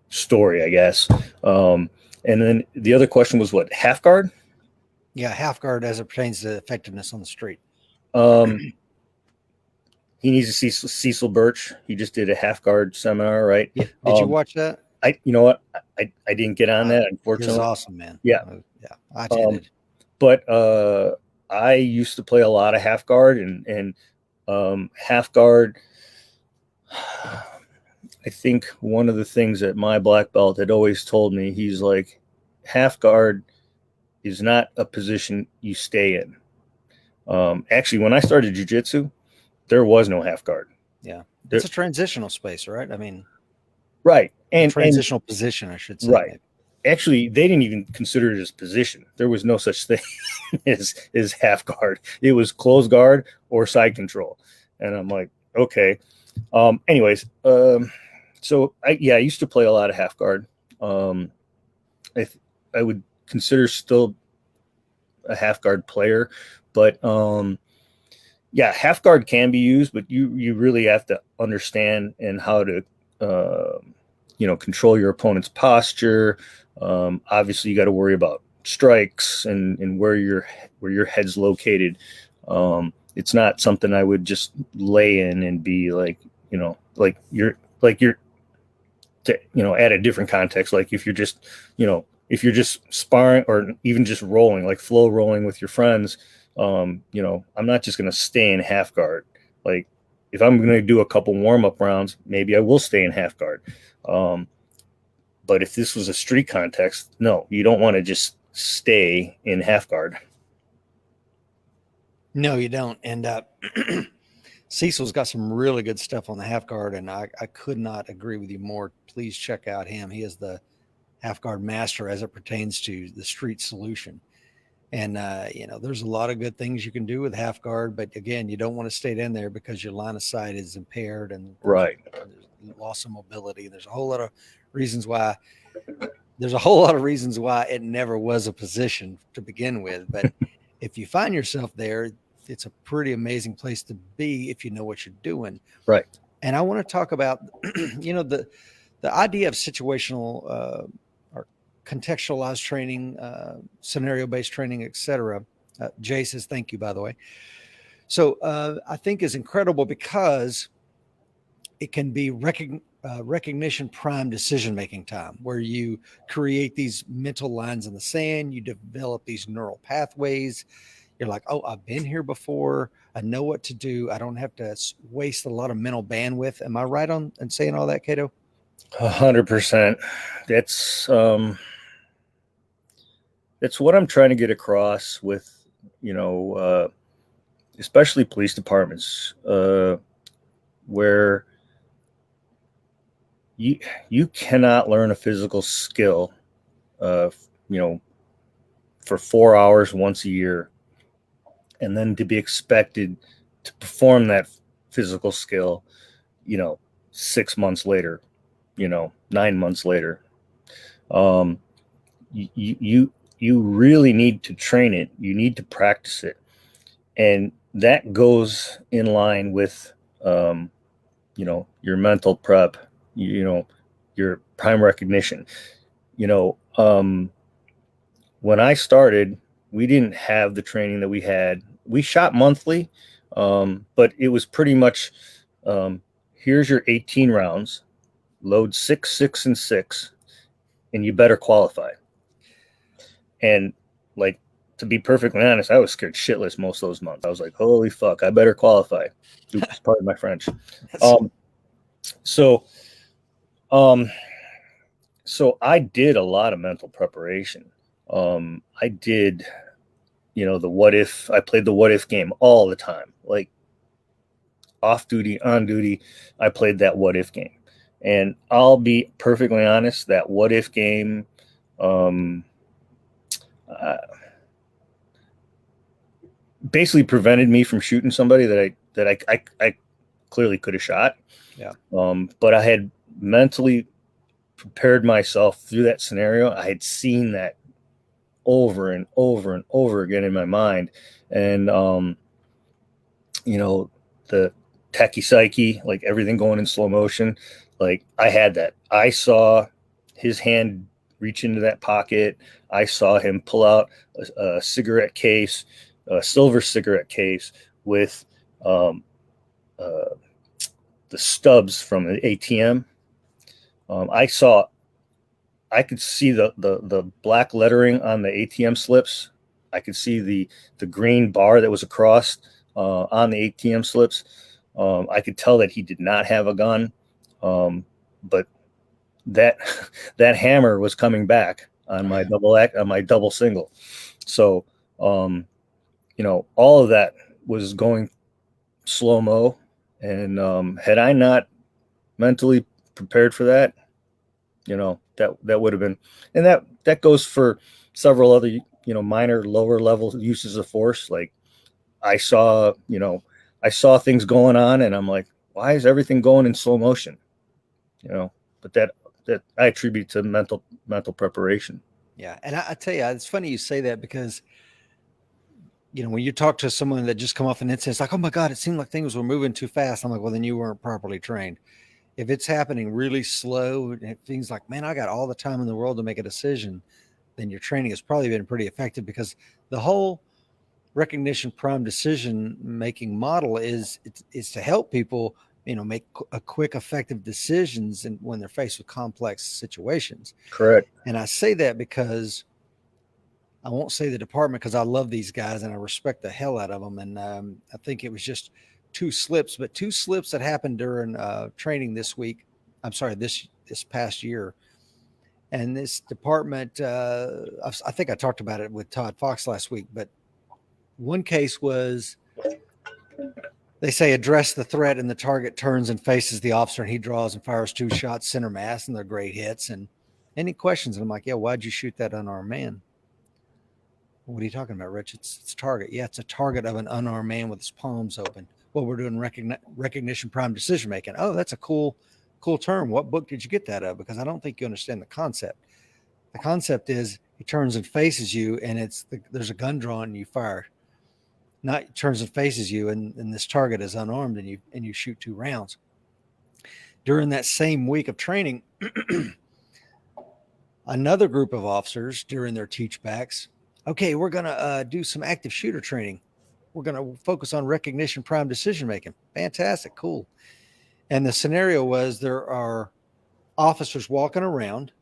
story, I guess. And then the other question was what, half guard? Yeah, half guard as it pertains to effectiveness on the street. He needs to see Cecil Birch. He just did a half guard seminar, right? Yeah. Did you watch that? You know what? I didn't get on that, unfortunately. It was awesome, man. Yeah. Yeah. I did. But I used to play a lot of half guard, and half guard, I think one of the things that my black belt had always told me, he's like, half guard is not a position you stay in. Actually, when I started jiu-jitsu, there was no half guard. Yeah. It's a transitional space, right? I mean, right. And transitional position, I should say. Right. Maybe. Actually, they didn't even consider it as position. There was no such thing as half guard. It was close guard or side control. And I'm like, okay. Anyways, so I used to play a lot of half guard. I would consider still a half guard player, but half guard can be used, but you really have to understand and how to control your opponent's posture. Obviously, you got to worry about strikes and where your head's located. It's not something I would just lay in and be like, you're add a different context. Like if you're just sparring or even just rolling, like flow rolling with your friends, I'm not just going to stay in half guard. Like if I'm going to do a couple warm-up rounds, maybe I will stay in half guard. But if this was a street context, no, you don't want to just stay in half guard. No, you don't. And Cecil's got some really good stuff on the half guard, and I could not agree with you more. Please check out him. He is the half guard master as it pertains to the street solution. And, there's a lot of good things you can do with half guard, but again, you don't want to stay in there because your line of sight is impaired and Right. there's loss of mobility. There's a whole lot of reasons why. There's a whole lot of reasons why it never was a position to begin with. But if you find yourself there, it's a pretty amazing place to be if you know what you're doing. Right. And I want to talk about, the idea of situational or contextualized training, scenario-based training, etc. Jay says, thank you, by the way. So I think is incredible because it can be recognition prime decision-making time, where you create these mental lines in the sand, you develop these neural pathways. You're like, oh, I've been here before. I know what to do. I don't have to waste a lot of mental bandwidth. Am I right on in saying all that, Kato? 100%. That's what I'm trying to get across with, especially police departments, where you cannot learn a physical skill, for 4 hours once a year, and then to be expected to perform that physical skill, 6 months later, 9 months later. You really need to train it. You need to practice it. And that goes in line with, your mental prep, your prime recognition. When I started, we didn't have the training that we had. We shot monthly, but it was pretty much, here's your 18 rounds, load 6, 6, and 6, and you better qualify. And like, to be perfectly honest, I was scared shitless most of those months. I was like, holy fuck, I better qualify. Oops, pardon my French. So I did a lot of mental preparation. I did, the what if. I played the what if game all the time. Like, off duty, on duty, I played that what if game. And I'll be perfectly honest, that what if game, basically prevented me from shooting somebody that I clearly could have shot. Yeah. But I had mentally prepared myself through that scenario. I had seen that over and over and over again in my mind. And, the techie psyche, like everything going in slow motion, like I had that. I saw his hand reach into that pocket. I saw him pull out a cigarette case, a silver cigarette case with the stubs from the ATM. I could see the black lettering on the ATM slips. I could see the green bar that was across on the ATM slips. I could tell that he did not have a gun, but that hammer was coming back on my double single. So, all of that was going slow-mo, and had I not mentally prepared for that, that would have been, and that goes for several other, minor lower level uses of force. Like, I saw things going on, and I'm like, why is everything going in slow motion? But that I attribute to mental preparation. Yeah. And I tell you, it's funny you say that because, when you talk to someone that just come off an incident, it's like, oh my God, it seemed like things were moving too fast. I'm like, well, then you weren't properly trained. If it's happening really slow, and it seems like, man, I got all the time in the world to make a decision, then your training has probably been pretty effective, because the whole recognition prime decision making model is to help people, make a quick, effective decisions and when they're faced with complex situations. Correct. And I say that because I won't say the department, because I love these guys and I respect the hell out of them. And I think it was just two slips that happened during training this week. I'm sorry, this past year. And this department, I think I talked about it with Todd Fox last week, but one case was, they say, address the threat, and the target turns and faces the officer, and he draws and fires 2 shots center mass, and they're great hits. And any questions? And I'm like, yeah, why'd you shoot that unarmed man? What are you talking about, Rich? It's target. Yeah, it's a target of an unarmed man with his palms open. Well, we're doing recognition prime decision making. Oh, that's a cool term. What book did you get that of? Because I don't think you understand the concept. The concept is he turns and faces you, and there's a gun drawn and you fire. Not turns and faces you, and this target is unarmed, and you shoot 2 rounds. During that same week of training, another group of officers during their teach backs, okay, we're going to do some active shooter training. We're going to focus on recognition prime decision making. Fantastic, cool. And the scenario was there are officers walking around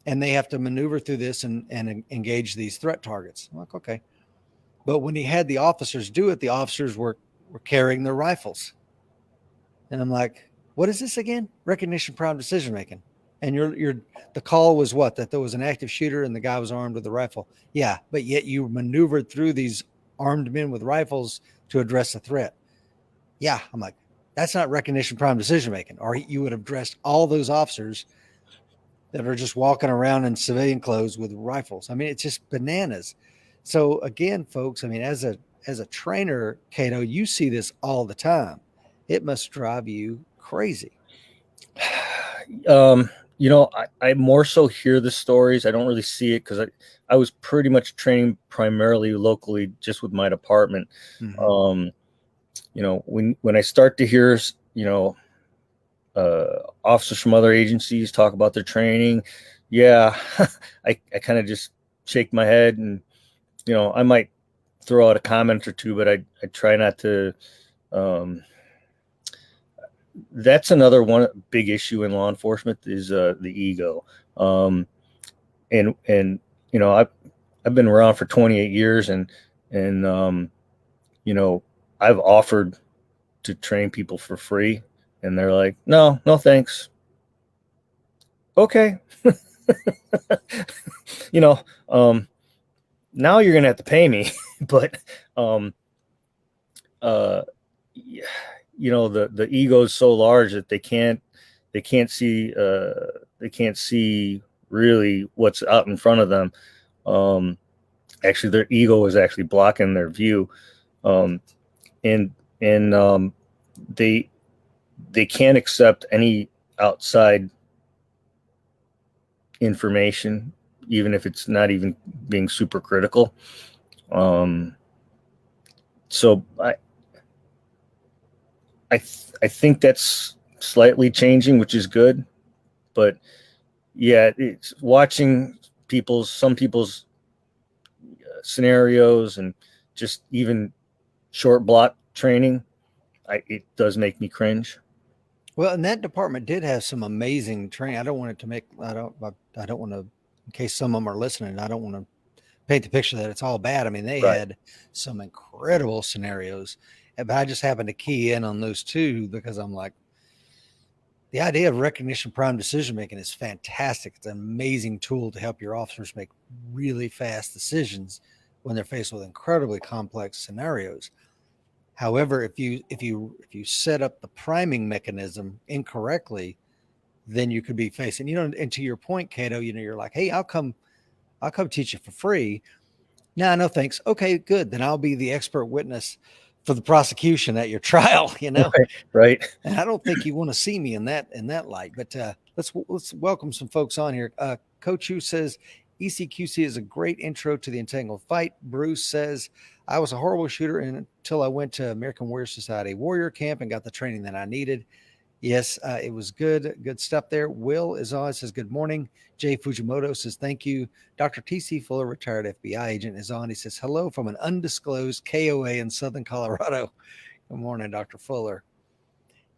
and they have to maneuver through this and engage these threat targets. I'm like, okay. But when he had the officers do it, the officers were carrying their rifles. And I'm like, what is this again? Recognition prime decision making. And the call was what? That there was an active shooter and the guy was armed with a rifle. Yeah, but yet you maneuvered through these armed men with rifles to address the threat. Yeah, I'm like, that's not recognition prime decision making. Or you would have dressed all those officers that are just walking around in civilian clothes with rifles. I mean, it's just bananas. So again, folks, I mean, as a trainer, Kato, you see this all the time. It must drive you crazy. I more so hear the stories. I don't really see it because I was pretty much training primarily locally just with my department. Mm-hmm. When I start to hear, officers from other agencies talk about their training, yeah, I kind of just shake my head and, I might throw out a comment or two, but I try not to. That's another one big issue in law enforcement is the ego. And I've been around for 28 years and I've offered to train people for free and they're like, no, thanks. Okay. Now you're going to have to pay me, but, the ego is so large that they can't see really what's out in front of them. Actually their ego is actually blocking their view. They can't accept any outside information, even if it's not even being super critical. So I think that's slightly changing, which is good, but yeah, it's watching some people's scenarios and just even short block training. It does make me cringe. Well, and that department did have some amazing training. I don't want to, in case some of them are listening, I don't want to paint the picture that it's all bad. I mean, they had some incredible scenarios, but I just happened to key in on those two because I'm like, the idea of recognition prime decision making is fantastic. It's an amazing tool to help your officers make really fast decisions when they're faced with incredibly complex scenarios. However, if you set up the priming mechanism incorrectly, then you could be facing, and to your point, Kato, you're like, hey, I'll come teach you for free. No, thanks. Okay, good. Then I'll be the expert witness for the prosecution at your trial, Right. And I don't think you want to see me in that light, but let's welcome some folks on here. Coach Hu says, ECQC is a great intro to the entangled fight. Bruce says, I was a horrible shooter until I went to American Warrior Society Warrior Camp and got the training that I needed. Yes, it was good stuff there. Will is on, says, good morning. Jay Fujimoto says, thank you. Dr. T.C. Fuller, retired FBI agent, is on. He says, hello from an undisclosed KOA in Southern Colorado. Good morning, Dr. Fuller.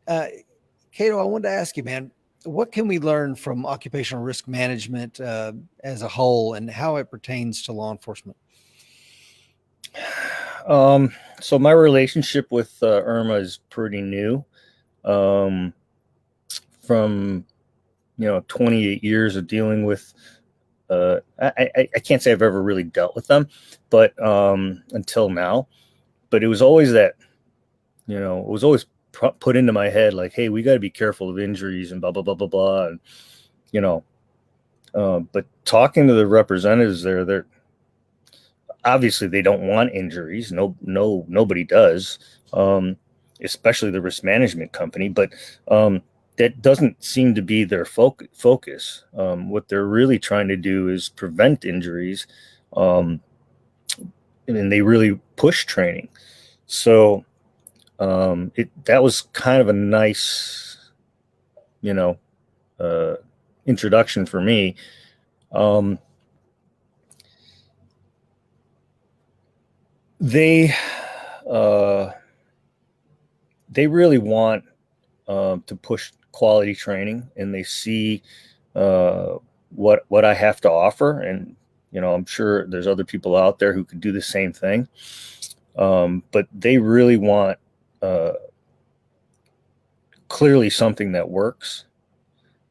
Kato, I wanted to ask you, man, what can we learn from occupational risk management as a whole and how it pertains to law enforcement? So my relationship with Irma is pretty new. From 28 years of dealing with I can't say I've ever really dealt with them, but until now, but it was always that, it was always put into my head like, hey, we got to be careful of injuries and blah blah blah blah blah, and but talking to the representatives there, obviously they don't want injuries. Nobody does, especially the risk management company. But that doesn't seem to be their focus. What they're really trying to do is prevent injuries, and they really push training. So that was kind of a nice, introduction for me. They really want to push quality training, and they see what I have to offer, and I'm sure there's other people out there who could do the same thing, but they really want clearly something that works.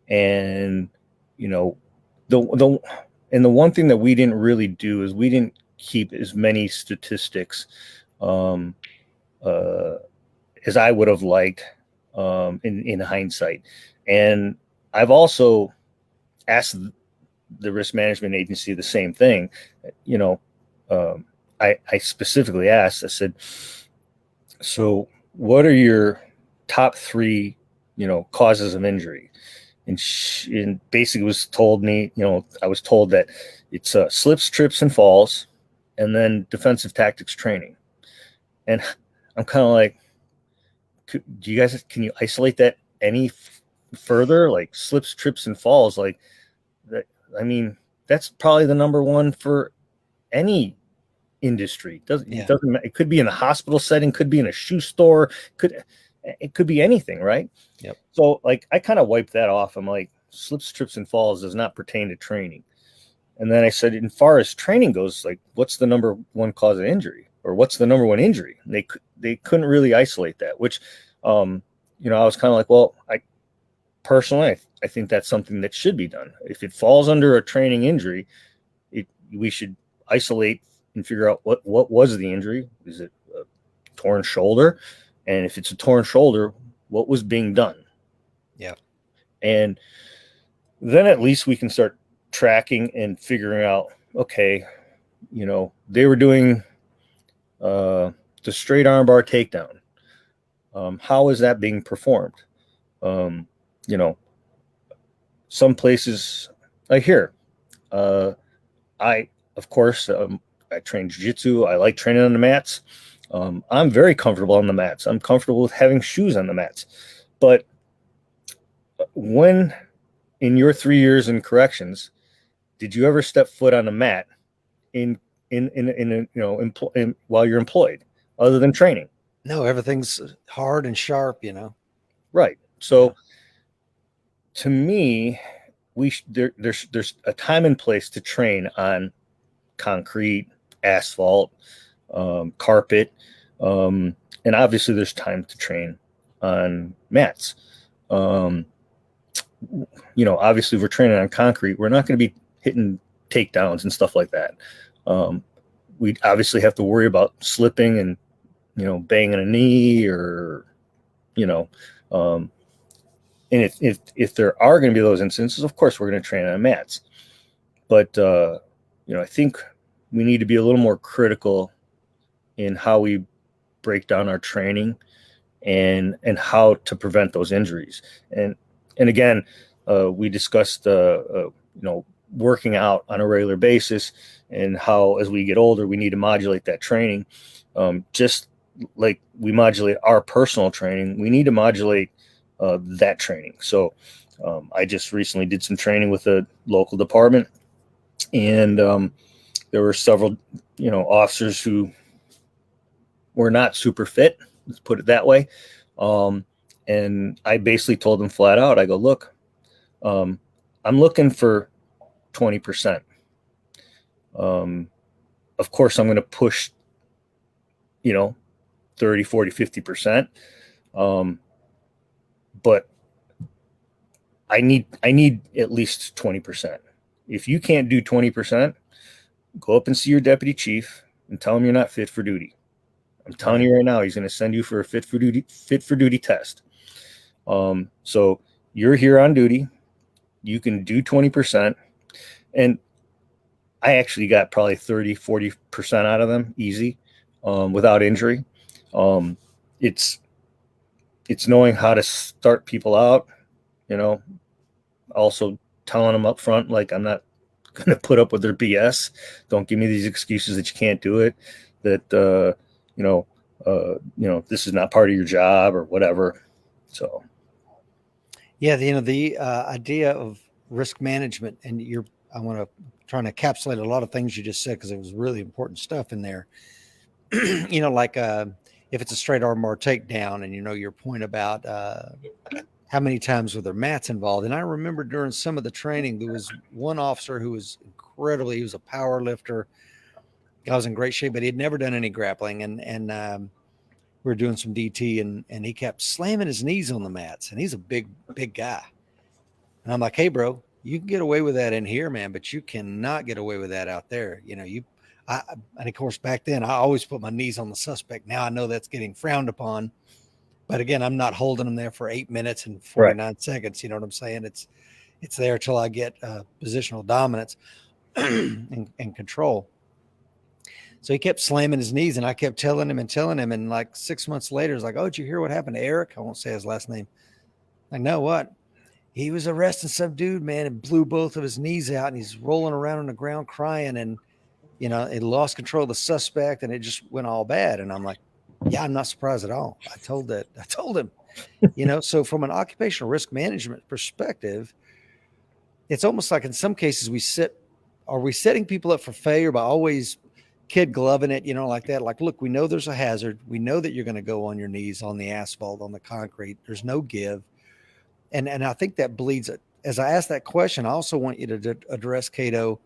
And the one thing that we didn't really do is we didn't keep as many statistics as I would have liked in hindsight. And I've also asked the risk management agency the same thing. I specifically asked, I said, so what are your top 3, causes of injury? And basically was told me, I was told that it's slips, trips, and falls, and then defensive tactics training. And I'm kind of like, can you isolate that any further? Like slips, trips, and falls, like that. I mean, that's probably the number one for any industry. It doesn't, it could be in a hospital setting, could be in a shoe store, it could be anything, right? Yep. So like I kind of wiped that off. I'm like, slips, trips, and falls does not pertain to training. And then I said, as far as training goes, like what's the number one cause of injury, or what's the number one injury? And they couldn't really isolate that, which I was kind of like, well, I personally I think that's something that should be done. If it falls under a training injury, we should isolate and figure out what was the injury. Is it a torn shoulder? And if it's a torn shoulder, what was being done? Yeah. And then at least we can start tracking and figuring out, okay, they were doing the straight armbar takedown. How is that being performed? Some places like here, of course, I train jiu-jitsu. I like training on the mats. I'm very comfortable on the mats. I'm comfortable with having shoes on the mats. But when in your 3 years in corrections, did you ever step foot on a mat while you're employed, other than training? No, everything's hard and sharp, Right. So to me, there's a time and place to train on concrete, asphalt, carpet, and obviously there's time to train on mats. Obviously if we're training on concrete, we're not going to be hitting takedowns and stuff like that. We obviously have to worry about slipping and banging a knee, or and if there are going to be those instances, of course we're going to train on mats. But I think we need to be a little more critical in how we break down our training and how to prevent those injuries. And again, we discussed working out on a regular basis, and how as we get older we need to modulate that training. Just like we modulate our personal training, we need to modulate that training. So I just recently did some training with a local department, and there were several officers who were not super fit, let's put it that way. And I basically told them flat out, I go, look, I'm looking for 20%. Of course I'm going to push 30, 40, 50%. But I need at least 20%. If you can't do 20%, go up and see your deputy chief and tell him you're not fit for duty. I'm telling you right now, he's going to send you for a fit for duty test. So you're here on duty. You can do 20%. And I actually got probably 30-40% out of them easy, without injury. It's knowing how to start people out, also telling them up front, like, I'm not going to put up with their BS. Don't give me these excuses that you can't do it, that, this is not part of your job or whatever. So. Yeah. The idea of risk management, and I want to try and encapsulate a lot of things you just said, because it was really important stuff in there. Like if it's a straight arm bar takedown, and your point about how many times were there mats involved. And I remember during some of the training, there was one officer who was he was a power lifter. I was in great shape, but he had never done any grappling. And we were doing some DT, and he kept slamming his knees on the mats, and he's a big guy. And I'm like, hey, bro, you can get away with that in here, man, but you cannot get away with that out there. And of course, back then I always put my knees on the suspect. Now I know that's getting frowned upon, but again, I'm not holding them there for 8 minutes and 49 seconds. You know what I'm saying? It's there till I get positional dominance and control. So he kept slamming his knees, and I kept telling him. And like 6 months later, it's like, oh, did you hear what happened to Eric? I won't say his last name. Like, no, what? He was arresting some dude, man, and blew both of his knees out, and he's rolling around on the ground crying, and it lost control of the suspect, and it just went all bad. And I'm like, yeah, I'm not surprised at all. I told him, so from an occupational risk management perspective, it's almost like in some cases are we setting people up for failure by always kid gloving it, like that? Like, look, we know there's a hazard. We know that you're going to go on your knees on the asphalt, on the concrete. There's no give. And I think that bleeds it. As I ask that question, I also want you to address, Kato,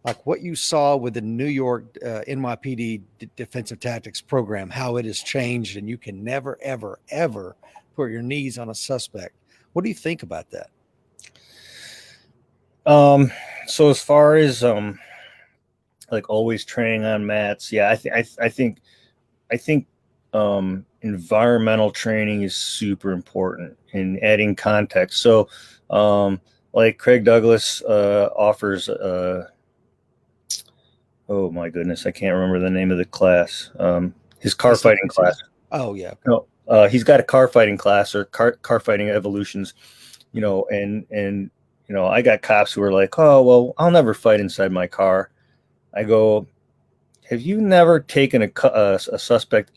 like what you saw with the New York NYPD defensive tactics program, how it has changed, and you can never, ever, ever put your knees on a suspect. What do you think about that? So as far as like always training on mats, yeah, I think environmental training is super important in adding context. So like Craig Douglas offers oh my goodness, I can't remember the name of the class. His car fighting class. Oh yeah. No, he's got a car fighting class, or car fighting evolutions, and I got cops who are like, oh, well, I'll never fight inside my car. I go, have you never taken a suspect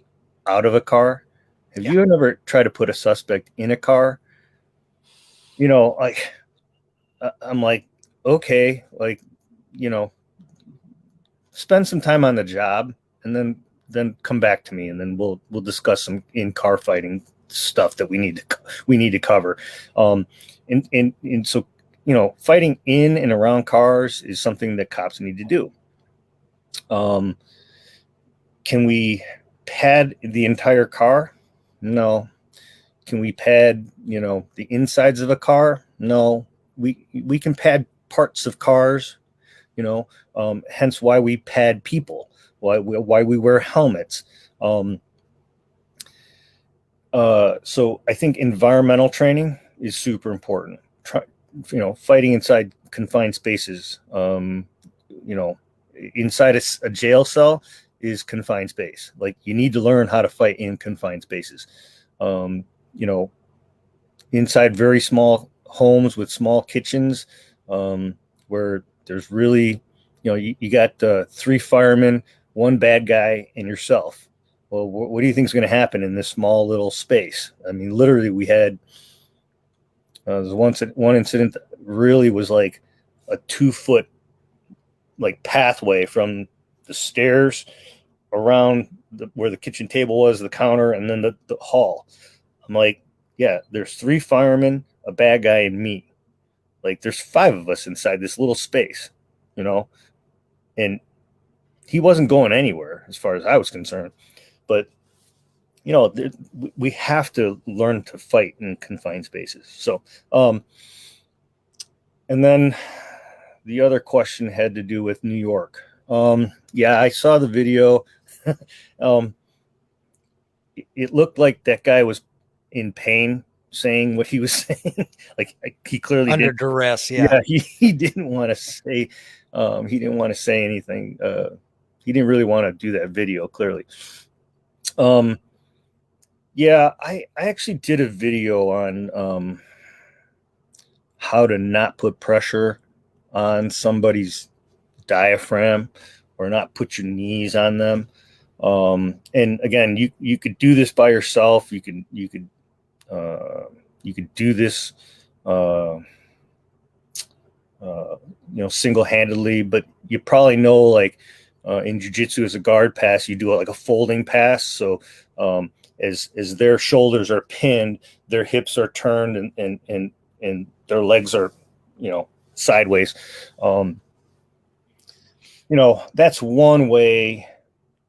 out of a car? Have you never tried to put a suspect in a car? Like, I'm like, okay, like, spend some time on the job, and then come back to me, and then we'll discuss some in car fighting stuff that we need to cover. And so, fighting in and around cars is something that cops need to do. Can we pad the entire car? No. Can we pad, the insides of a car? No. We can pad parts of cars, hence why we pad people, why we wear helmets. So I think environmental training is super important. Fighting inside confined spaces, inside a jail cell is confined space. Like, you need to learn how to fight in confined spaces. Inside very small homes with small kitchens, where there's really, you got 3 firemen, 1 bad guy, and yourself. Well, what do you think is going to happen in this small little space? I mean, literally, we had there's one incident that really was like a 2-foot like pathway from the stairs around where the kitchen table was, the counter, and then the hall. I'm like, yeah, there's 3 firemen, a bad guy, and me. Like, there's 5 of us inside this little space, and he wasn't going anywhere as far as I was concerned. But, we have to learn to fight in confined spaces. So, and then the other question had to do with New York. Yeah, I saw the video. It looked like that guy was in pain saying what he was saying. Like he clearly Under did. duress. Yeah, he didn't want to say anything. He didn't really want to do that video, clearly. Yeah, I actually did a video on how to not put pressure on somebody's diaphragm or not put your knees on them. And again, you could do this by yourself. You could do this single-handedly, but you probably know, like in jiu-jitsu, as a guard pass, you do it like a folding pass. So as their shoulders are pinned, their hips are turned, and their legs are sideways. That's one way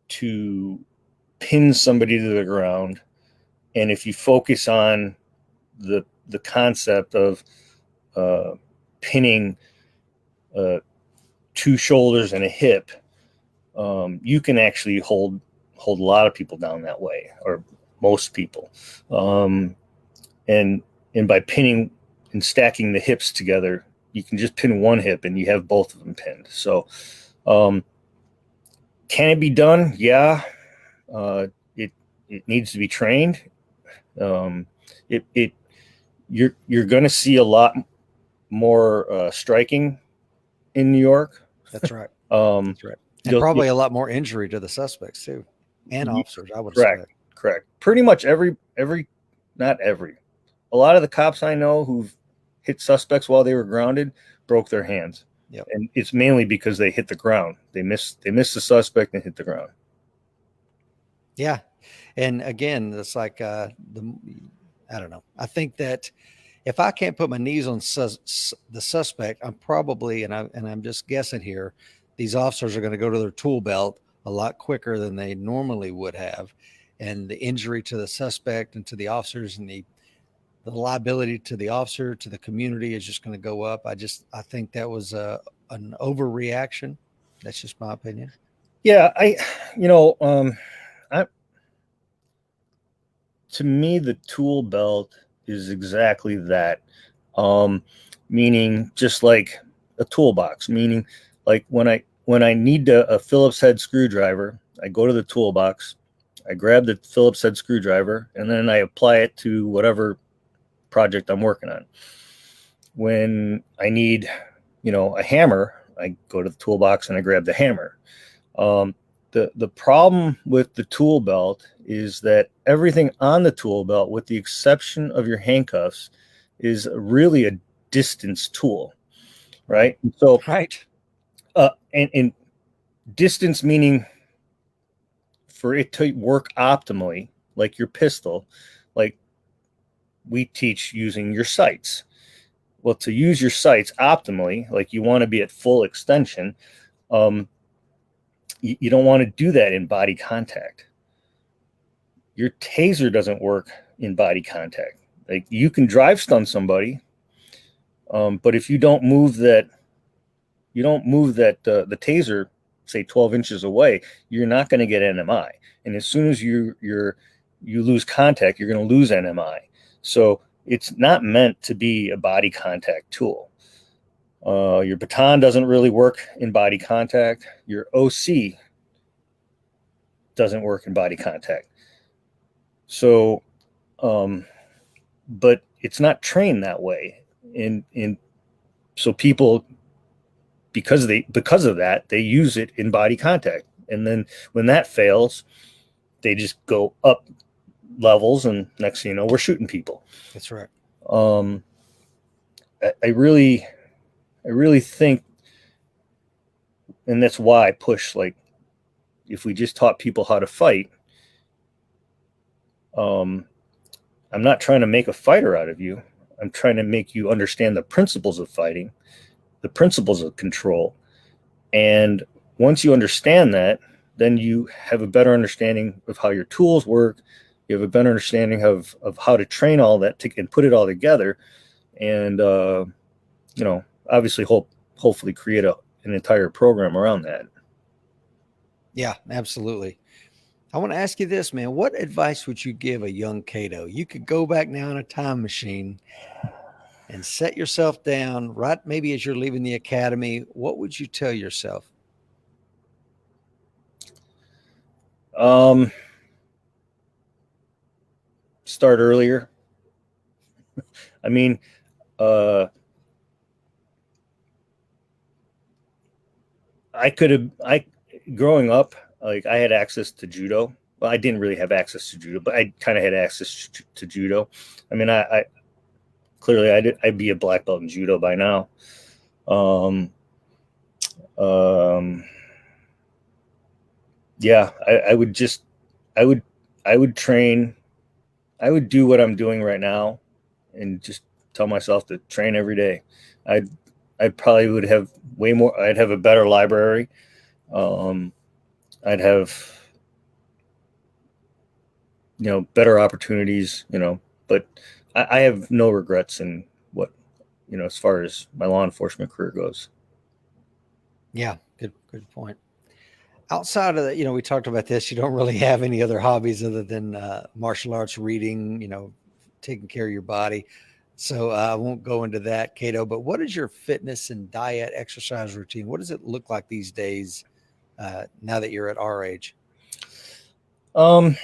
to pin somebody to the ground. And if you focus on the concept of pinning two shoulders and a hip, you can actually hold a lot of people down that way, or most people. And by pinning and stacking the hips together, you can just pin one hip and you have both of them pinned. So can it be done? Yeah. It needs to be trained. You're going to see a lot more striking in New York. That's right. That's right. And probably a lot more injury to the suspects too, and officers, I would say. Correct. Pretty much not every. A lot of the cops I know who've hit suspects while they were grounded broke their hands. Yep. And it's mainly because they hit the ground. They missed the suspect and hit the ground. Yeah. And again, it's like I don't know. I think that if I can't put my knees on the suspect, I'm probably, and I'm just guessing here, these officers are going to go to their tool belt a lot quicker than they normally would have. And the injury to the suspect and to the officers and the liability to the officer, to the community is just going to go up. I think that was an overreaction. That's just my opinion. Yeah. To me, the tool belt is exactly that. Meaning just like a toolbox, meaning like when I need a Phillips head screwdriver, I go to the toolbox, I grab the Phillips head screwdriver, and then I apply it to whatever project I'm working on. When I need, a hammer, I go to the toolbox and I grab the hammer. The problem with the tool belt is that everything on the tool belt, with the exception of your handcuffs, is really a distance tool, right? So, right. And distance meaning for it to work optimally, like your pistol, like we teach using your sights. Well, to use your sights optimally, like you want to be at full extension, you don't want to do that in body contact. Your taser doesn't work in body contact. Like you can drive stun somebody, but if you don't move the taser, say 12 inches away, you're not going to get NMI. And as soon as you lose contact, you're going to lose NMI. So it's not meant to be a body contact tool. Your baton doesn't really work in body contact. Your OC doesn't work in body contact. So, but it's not trained that way. So people, because of that, they use it in body contact. And then when that fails, they just go up levels, and next thing you know, we're shooting people. That's right. I really think, and that's why I push, like, if we just taught people how to fight, I'm not trying to make a fighter out of you. I'm trying to make you understand the principles of fighting, the principles of control. And once you understand that, then you have a better understanding of how your tools work. You have a better understanding of how to train all that and put it all together. And, obviously hopefully create an entire program around that. Yeah, absolutely. I want to ask you this, man. What advice would you give a young Kato? You could go back now in a time machine and set yourself down right maybe as you're leaving the academy. What would you tell yourself? Start earlier. I mean, growing up, like I had access to judo. Well, I didn't really have access to judo, but I kind of had access to judo. I mean, I clearly I'd be a black belt in judo by now. Um, um, yeah, I would just, I would, I would train. I would do what I'm doing right now, and just tell myself to train every day. I'd, I probably would have way more. I'd have a better library. Um, I'd have, better opportunities, but I have no regrets in what, as far as my law enforcement career goes. Yeah, good point. Outside of that, we talked about this. You don't really have any other hobbies other than martial arts, reading, taking care of your body. So I won't go into that, Kato. But what is your fitness and diet, exercise routine? What does it look like these days now that you're at our age? Um,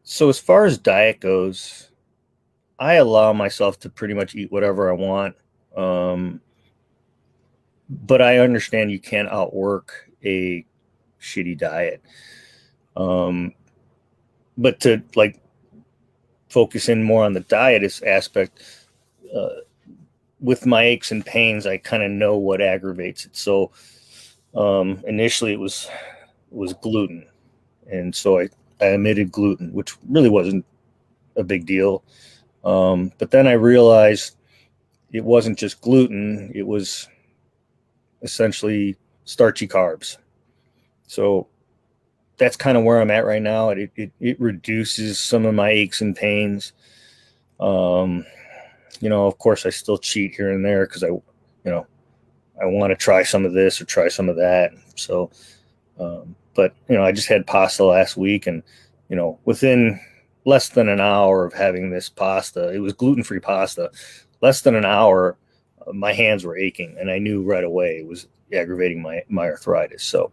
so as far as diet goes, I allow myself to pretty much eat whatever I want. Um, but I understand you can't outwork a shitty diet. Um, but to like focus in more on the diet aspect, uh, with my aches and pains, I kind of know what aggravates it. So initially, it was gluten, and so I omitted gluten, which really wasn't a big deal. But then I realized it wasn't just gluten; it was essentially starchy carbs. So that's kind of where I'm at right now. It reduces some of my aches and pains. Um, of course, I still cheat here and there because I want to try some of this or try some of that. So, but I just had pasta last week, and within less than an hour of having this pasta, it was gluten-free pasta. Less than an hour, my hands were aching, and I knew right away it was aggravating my arthritis. So,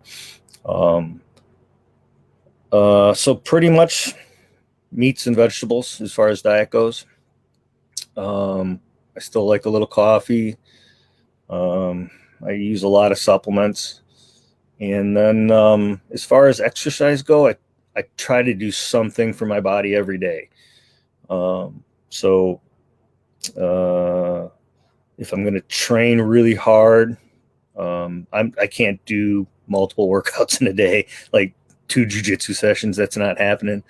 so pretty much meats and vegetables as far as diet goes. I still like a little coffee. I use a lot of supplements. And then as far as exercise go, I try to do something for my body every day. So if I'm going to train really hard, I can't do multiple workouts in a day, like 2 jiu-jitsu sessions. That's not happening.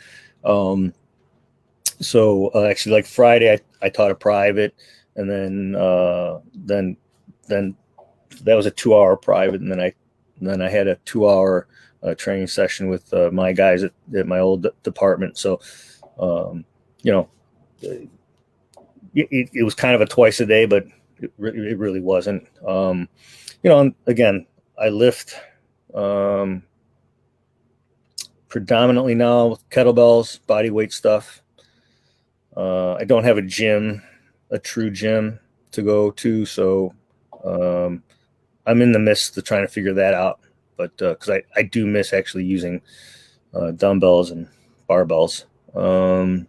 So actually, like Friday, I taught a private, and then that was a 2 hour private, and then I had a 2 hour training session with my guys at my old department. So, you know, it was kind of a twice a day, but it really wasn't. Again, I lift predominantly now with kettlebells, body weight stuff. I don't have a true gym to go to, so I'm in the midst of trying to figure that out. But because I do miss actually using dumbbells and barbells. But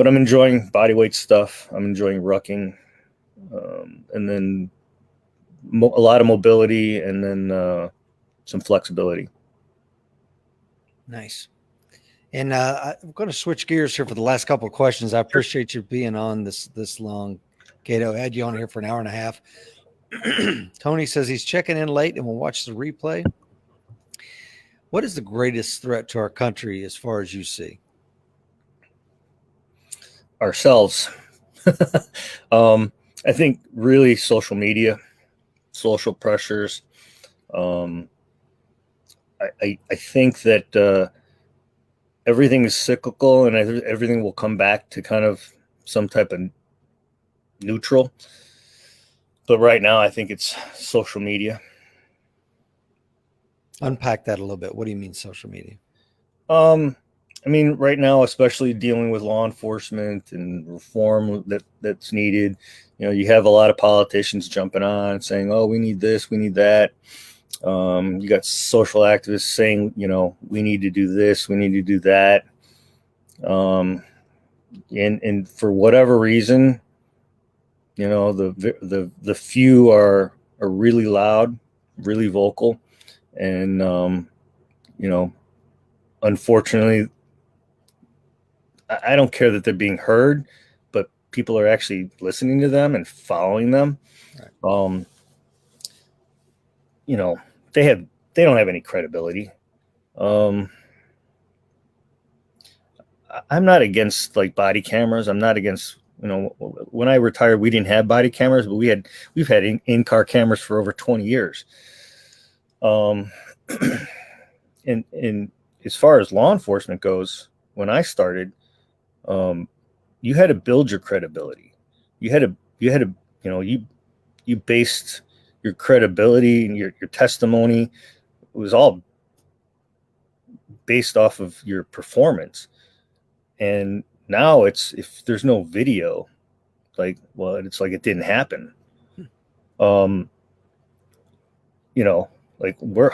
I'm enjoying body weight stuff. I'm enjoying rucking, and then a lot of mobility, and then some flexibility. Nice. And I'm going to switch gears here for the last couple of questions. I appreciate you being on this long. Kato, I had you on here for an hour and a half. Tony says he's checking in late and will watch the replay. What is the greatest threat to our country as far as you see? Ourselves. I think really social media, social pressures. I think that everything is cyclical, and everything will come back to kind of some type of neutral. But right now, I think it's social media. Unpack that a little bit. What do you mean social media? I mean, right now, especially dealing with law enforcement and reform that's needed, you have a lot of politicians jumping on saying, "Oh, we need this, we need that." You got social activists saying, we need to do this, we need to do that. And for whatever reason, the few are really loud, really vocal, and unfortunately, I don't care that they're being heard, but people are actually listening to them and following them. Right. You know, they don't have any credibility. I'm not against like body cameras. I'm not against, when I retired, we didn't have body cameras, but we've had in-car cameras for over 20 years. And as far as law enforcement goes, when I started, you had to build your credibility. You had to, you based your credibility and your testimony. It was all based off of your performance. And now if there's no video, it's like it didn't happen. Like where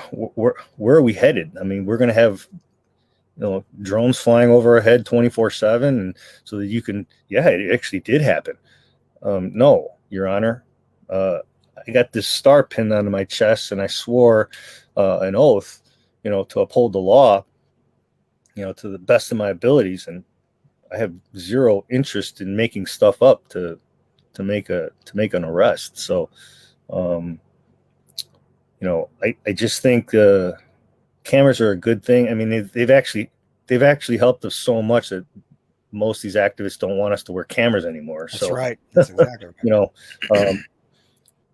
are we headed? I mean, we're going to have, drones flying over our head 24/7, and so that you can, it actually did happen. No, Your Honor. I got this star pinned onto my chest, and I swore an oath, to uphold the law, to the best of my abilities, and I have zero interest in making stuff up to make an arrest. So, I just think cameras are a good thing. I mean, they've actually helped us so much that most of these activists don't want us to wear cameras anymore. That's right. That's exactly right.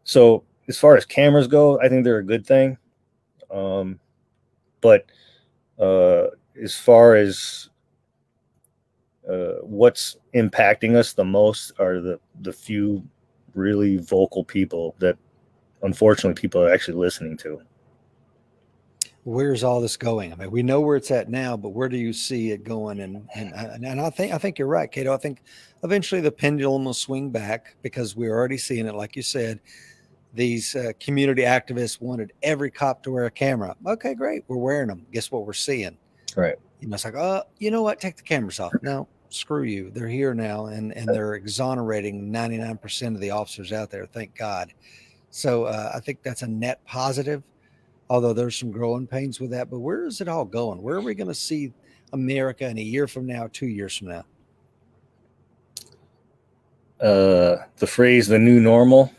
So as far as cameras go, I think they're a good thing. But as far as what's impacting us the most are the few really vocal people that unfortunately people are actually listening to. Where's all this going? I mean, we know where it's at now, but where do you see it going? And I think you're right, Kato. I think eventually the pendulum will swing back because we're already seeing it. Like you said, these community activists wanted every cop to wear a camera. Okay, great. We're wearing them. Guess what we're seeing? Right. It's like, you know what? Take the cameras off. No, screw you. They're here now, and they're exonerating 99% of the officers out there. Thank God. So I think that's a net positive, although there's some growing pains with that. But where is it all going? Where are we going to see America in a year from now, 2 years from now? The phrase "the new normal."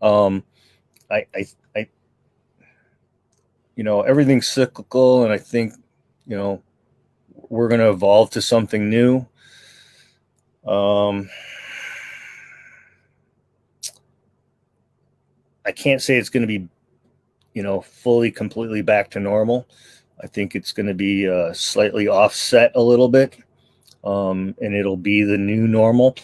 I everything's cyclical, and I think we're going to evolve to something new. I can't say it's going to be fully completely back to normal. I think it's going to be slightly offset a little bit, and it'll be the new normal.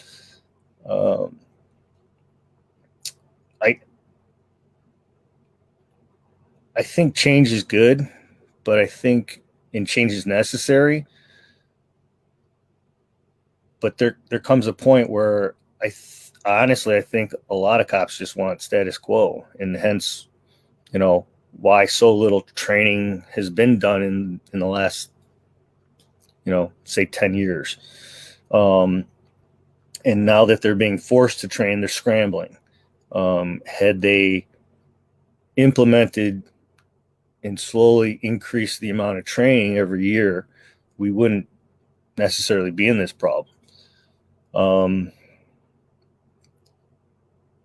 I think change is good, but I think change is necessary. But there comes a point where honestly I think a lot of cops just want status quo, and hence why so little training has been done in the last say 10 years. And now that they're being forced to train, they're scrambling. Had they implemented and slowly increased the amount of training every year, we wouldn't necessarily be in this problem.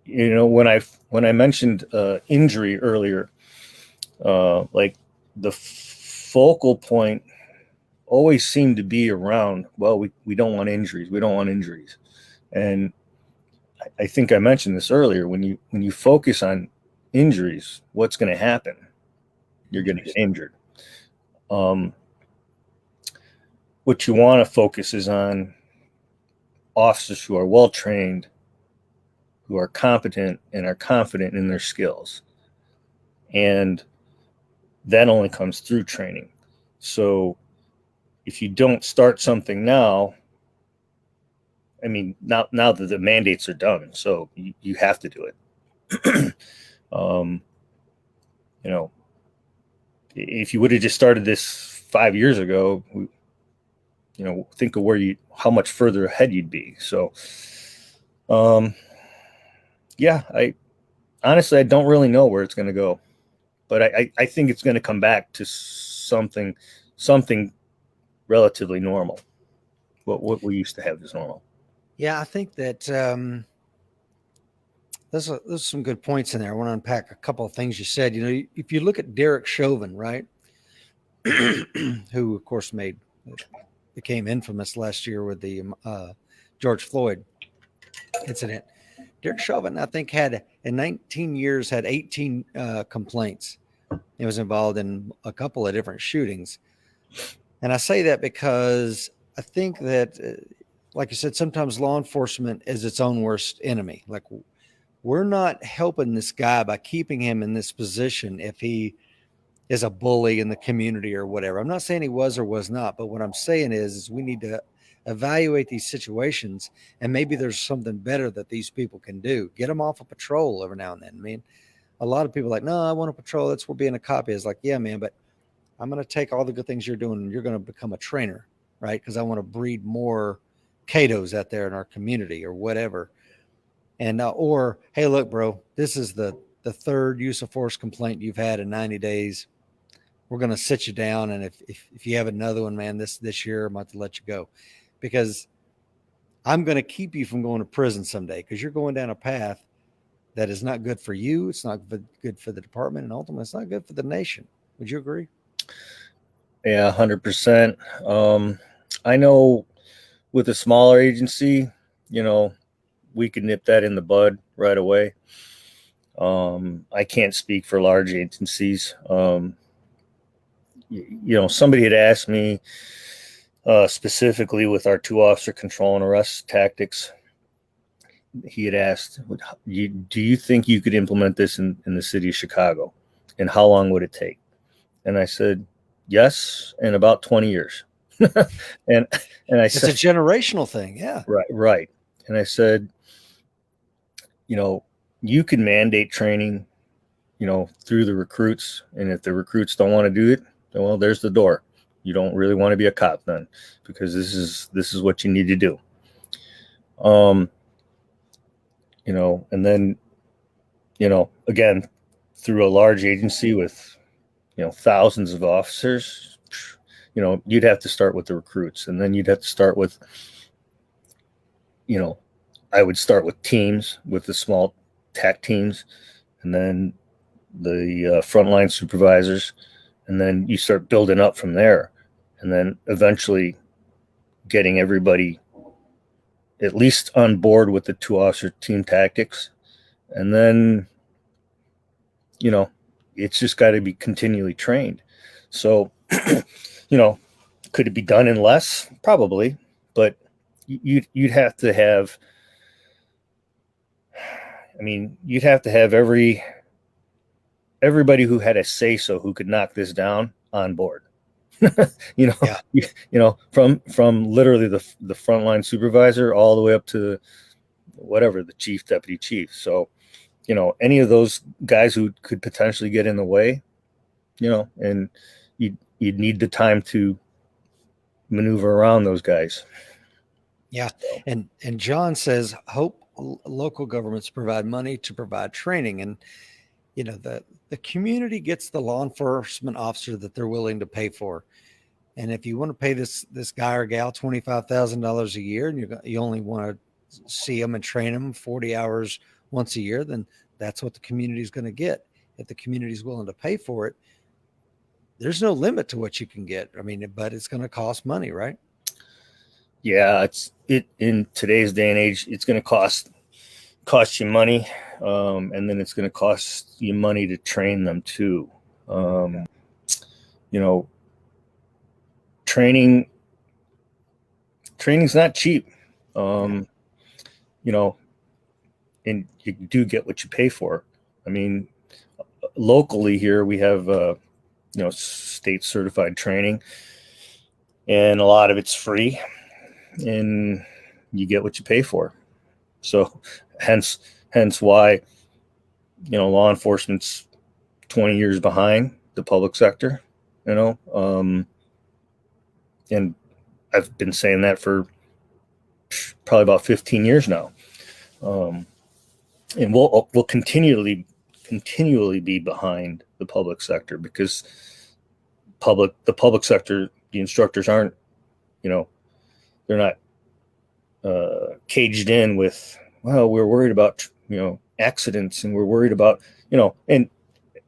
When I mentioned injury earlier, like the focal point always seemed to be around, well, we don't want injuries. We don't want injuries. And I think I mentioned this earlier. When you focus on injuries, what's going to happen? You're going to get injured. What you want to focus is on officers who are well trained, who are competent and are confident in their skills. And that only comes through training. So if you don't start something now, I mean, now that the mandates are done, so you have to do it. You know, if you would have just started this 5 years ago, you know, think of how much further ahead you'd be. So, yeah, honestly, I don't really know where it's going to go, but I think it's going to come back to something relatively normal. What we used to have is normal. Yeah, I think that there's some good points in there. I want to unpack a couple of things you said. You know, if you look at Derek Chauvin, right, who of course became infamous last year with the George Floyd incident. Derek Chauvin, I think, had in 19 years had 18 complaints. He was involved in a couple of different shootings, and I say that because I think that, like you said, sometimes law enforcement is its own worst enemy. Like, we're not helping this guy by keeping him in this position if he is a bully in the community or whatever. I'm not saying he was or was not, but what I'm saying is we need to evaluate these situations, and maybe there's something better that these people can do. Get them off of patrol every now and then. I mean, a lot of people are like, no, I want to patrol. That's where being a cop is. Like, yeah, man, but I'm going to take all the good things you're doing and you're going to become a trainer, right? Because I want to breed more Katos out there in our community or whatever. And or, hey, look, bro, this is the third use of force complaint you've had in 90 days. We're going to sit you down. And if you have another one, man, this year, I'm about to let you go, because I'm going to keep you from going to prison someday, because you're going down a path that is not good for you. It's not good for the department. And ultimately, it's not good for the nation. Would you agree? Yeah, 100%. I know with a smaller agency, you know, we could nip that in the bud right away. I can't speak for large agencies. You know, somebody had asked me specifically with our 2-officer control and arrest tactics. He had asked, do you think you could implement this in the city of Chicago? And how long would it take? And I said, yes, in about 20 years. and I said, it's a generational thing. Yeah. Right. And I said, you know, you can mandate training, you know, through the recruits. And if the recruits don't want to do it, then, well, there's the door. You don't really want to be a cop then, because this is what you need to do. You know, and then, you know, again, through a large agency with, you know, thousands of officers, you know, you'd have to start with the recruits, and then you'd have to start with, you know, I would start with teams, with the small TAC teams, and then the frontline supervisors, and then you start building up from there, and then eventually getting everybody at least on board with the 2-officer team tactics. And then, you know, it's just got to be continually trained. So, you know, could it be done in less? Probably, but you'd have to have, I mean, you'd have to have everybody who had a say so who could knock this down on board. You know, Yeah. you know, from literally the frontline supervisor all the way up to whatever, the chief, deputy chief. So, you know, any of those guys who could potentially get in the way, you know, and you'd need the time to maneuver around those guys. Yeah. And John says, hope local governments provide money to provide training. And, you know, the community gets the law enforcement officer that they're willing to pay for. And if you want to pay this guy or gal $25,000 a year, and you only want to see them and train them 40 hours once a year, then that's what the community is going to get. If the community is willing to pay for it, there's no limit to what you can get. I mean, but it's going to cost money, right? Yeah, it's in today's day and age, it's going to cost you money, and then it's going to cost you money to train them too. You know, training's not cheap. You know, and you do get what you pay for. I mean, locally here we have state certified training, and a lot of it's free, and you get what you pay for. So hence why, law enforcement's 20 years behind the public sector, and I've been saying that for probably about 15 years now. And we'll continually be behind the public sector, because the public sector, the instructors aren't, they're not caged in with, well, we're worried about, accidents, and we're worried about, and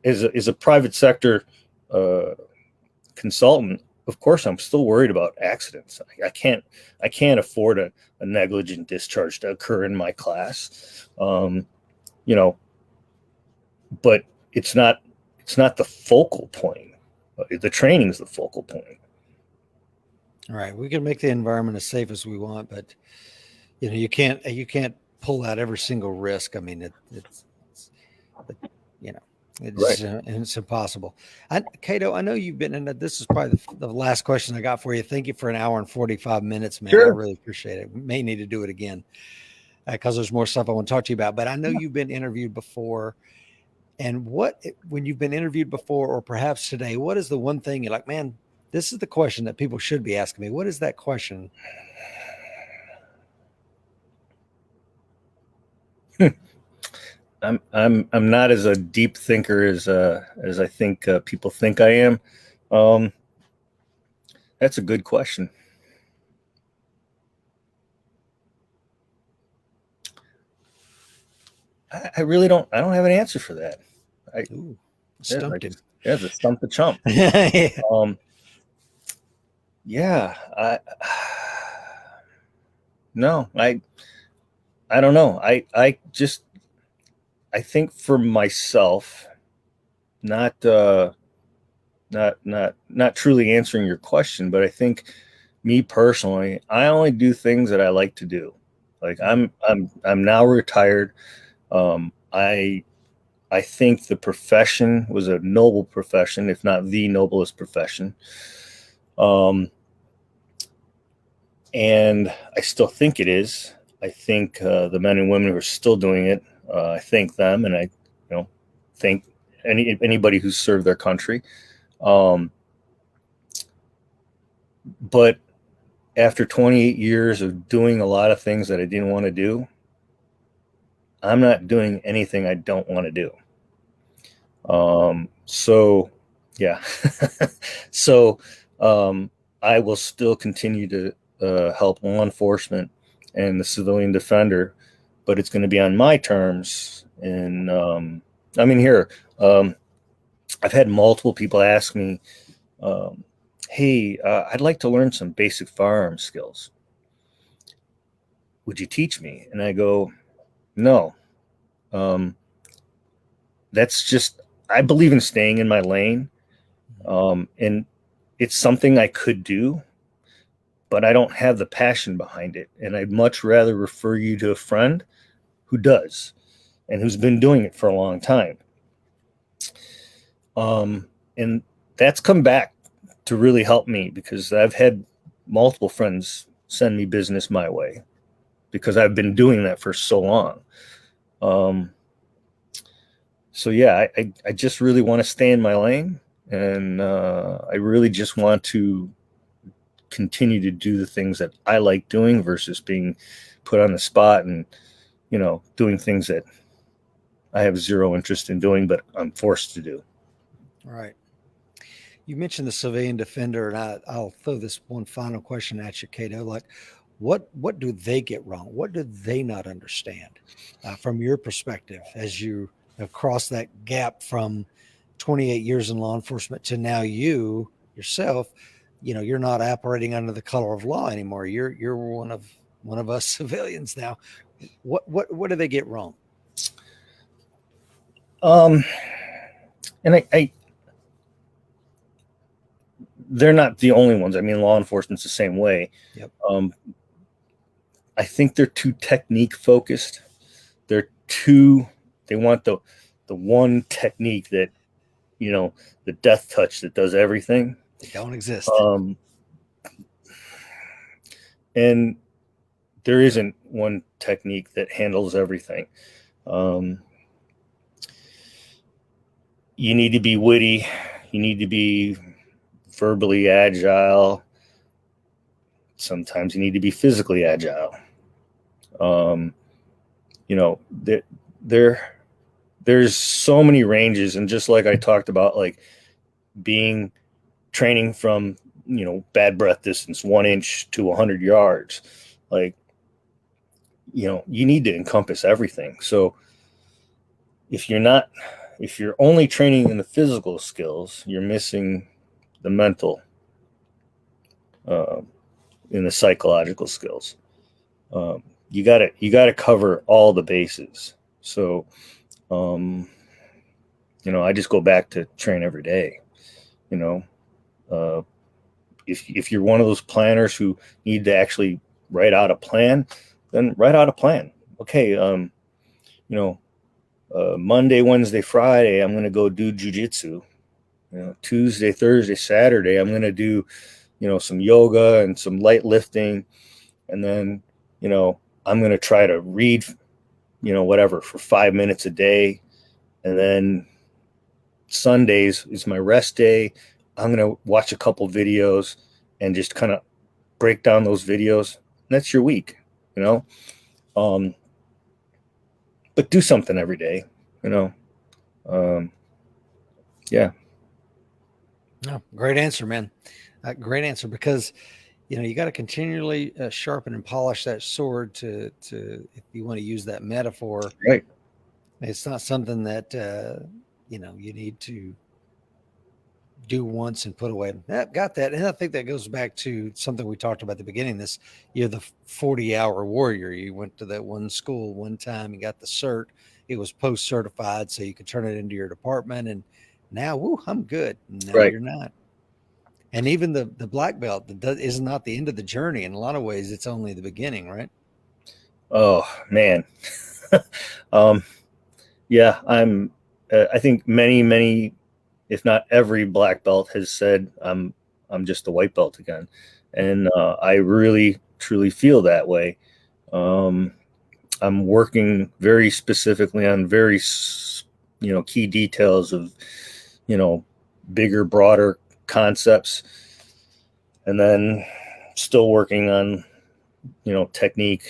as a private sector consultant, of course, I'm still worried about accidents. I can't afford a negligent discharge to occur in my class. But it's not the focal point. The training is the focal point. All right. We can make the environment as safe as we want, but you can't pull out every single risk. I mean, it's Right. It's impossible. Kato, I know you've been in that. This is probably the last question I got for you. Thank you for an hour and 45 minutes, man. Sure. I really appreciate it. We may need to do it again because there's more stuff I want to talk to you about, but I know you've been interviewed before. And when you've been interviewed before, or perhaps today, what is the one thing you're like, man, this is the question that people should be asking me? What is that question? I'm not as a deep thinker as I think people think I am. That's a good question. I really don't. I don't have an answer for that. Stumped him. Yeah, the stump the chump. Yeah. No, I don't know. I think for myself, not truly answering your question, but I think me personally, I only do things that I like to do. Like I'm now retired. I think the profession was a noble profession, if not the noblest profession. And I still think it is. I think the men and women who are still doing it, I thank them, and I, thank anybody who's served their country. But after 28 years of doing a lot of things that I didn't want to do, I'm not doing anything I don't want to do. So yeah. So I will still continue to help law enforcement and the civilian defender, but it's going to be on my terms. And I mean, here, I've had multiple people ask me, hey, I'd like to learn some basic firearm skills. Would you teach me? And I go, no. That's just, I believe in staying in my lane. And it's something I could do, but I don't have the passion behind it. And I'd much rather refer you to a friend who does and who's been doing it for a long time. And that's come back to really help me, because I've had multiple friends send me business my way because I've been doing that for so long. So yeah, I just really want to stay in my lane, and I really just want to continue to do the things that I like doing versus being put on the spot and, doing things that I have zero interest in doing, but I'm forced to do. All right. You mentioned the civilian defender, and I'll throw this one final question at you, Kato. Like, what do they get wrong? What do they not understand from your perspective as you have crossed that gap from 28 years in law enforcement to now you yourself? You're not operating under the color of law anymore. You're one of us civilians now. What do they get wrong? And I they're not the only ones. I mean, law enforcement's the same way. Yep. I think they're too technique focused. They want the one technique that the death touch that does everything. They don't exist. And there isn't one technique that handles everything. You need to be witty. You need to be verbally agile. Sometimes you need to be physically agile. There's so many ranges. And just like I talked about, like training from, bad breath distance, 1 inch to 100 yards, like, you need to encompass everything. So if you're only training in the physical skills, you're missing the mental, in the psychological skills. You gotta cover all the bases. So, I just go back to train every day. If you're one of those planners who need to actually write out a plan, then write out a plan. Okay, Monday, Wednesday, Friday, I'm going to go do jiu-jitsu. Tuesday, Thursday, Saturday, I'm going to do, some yoga and some light lifting. And then, I'm going to try to read, whatever for 5 minutes a day. And then Sundays is my rest day. I'm going to watch a couple videos and just kind of break down those videos. And that's your week, but do something every day, yeah. No, great answer, man. Great answer, because you got to continually sharpen and polish that sword to if you want to use that metaphor. Right. It's not something that you need to do once and put away. Got that. And I think that goes back to something we talked about at the beginning. You're the 40-hour warrior. You went to that one school one time and got the cert. It was post-certified, so you could turn it into your department. And now, woo, I'm good. No, right. You're not. And even the black belt is not the end of the journey. In a lot of ways, it's only the beginning, right? Oh, man. Yeah, I think many, if not every black belt has said, I'm just a white belt again. And I really, truly feel that way. I'm working very specifically on very, key details of, bigger, broader concepts. And then still working on, technique,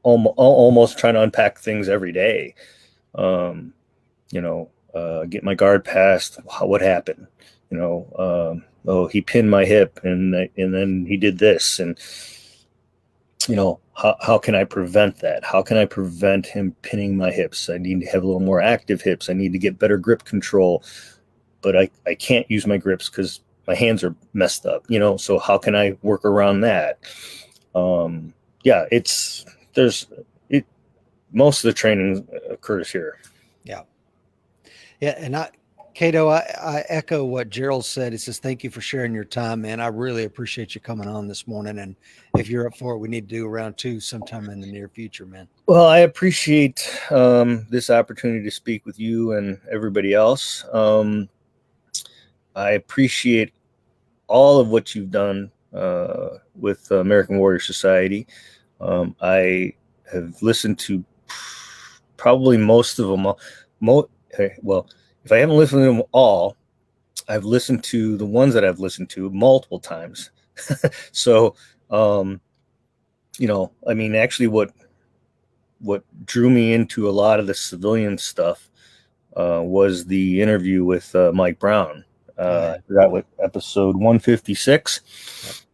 almost trying to unpack things every day. Get my guard passed. What happened? He pinned my hip and then he did this. And, how can I prevent that? How can I prevent him pinning my hips? I need to have a little more active hips. I need to get better grip control, but I can't use my grips because my hands are messed up, so how can I work around that? Most of the training occurs here. Yeah. And Kato, I echo what Gerald said. He says, thank you for sharing your time, man. I really appreciate you coming on this morning. And if you're up for it, we need to do round 2 sometime in the near future, man. Well, I appreciate this opportunity to speak with you and everybody else. I appreciate all of what you've done with American Warrior Society. I have listened to probably most of them. Well, if I haven't listened to them all, I've listened to the ones that I've listened to multiple times. So, actually what drew me into a lot of the civilian stuff was the interview with Mike Brown. I forgot what episode 156.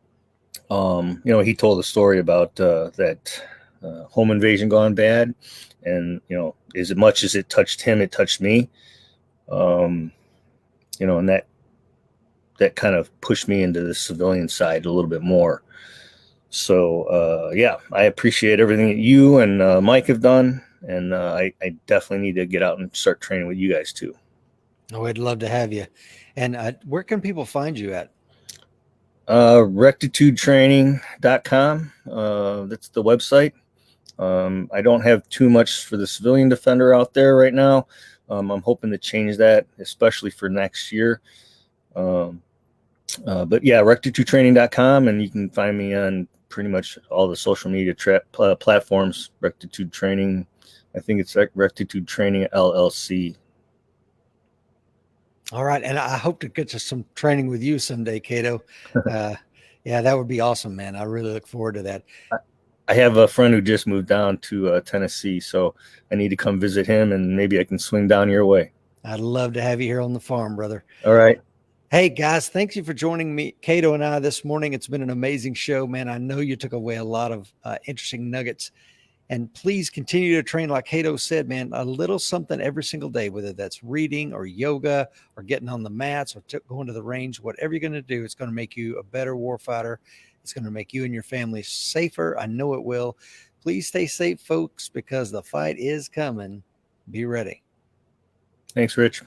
He told a story about that home invasion gone bad, and as much as it touched him, it touched me. And that kind of pushed me into the civilian side a little bit more. So I appreciate everything that you and Mike have done, and I definitely need to get out and start training with you guys too. Oh, I'd love to have you. And where can people find you at? Rectitudetraining.com. That's the website. I don't have too much for the civilian defender out there right now. I'm hoping to change that, especially for next year. But yeah, rectitudetraining.com, and you can find me on pretty much all the social media platforms. Rectitude Training. I think it's Rectitude Training LLC. All right. And I hope to get to some training with you someday, Kato. Yeah, that would be awesome, man. I really look forward to that. I have a friend who just moved down to Tennessee, so I need to come visit him, and maybe I can swing down your way. I'd love to have you here on the farm, brother. All right. Hey, guys, thank you for joining me, Kato and I, this morning. It's been an amazing show, man. I know you took away a lot of interesting nuggets. And please continue to train, like Kato said, man, a little something every single day, whether that's reading or yoga or getting on the mats or going to the range. Whatever you're going to do, it's going to make you a better warfighter. It's going to make you and your family safer. I know it will. Please stay safe, folks, because the fight is coming. Be ready. Thanks, Rich.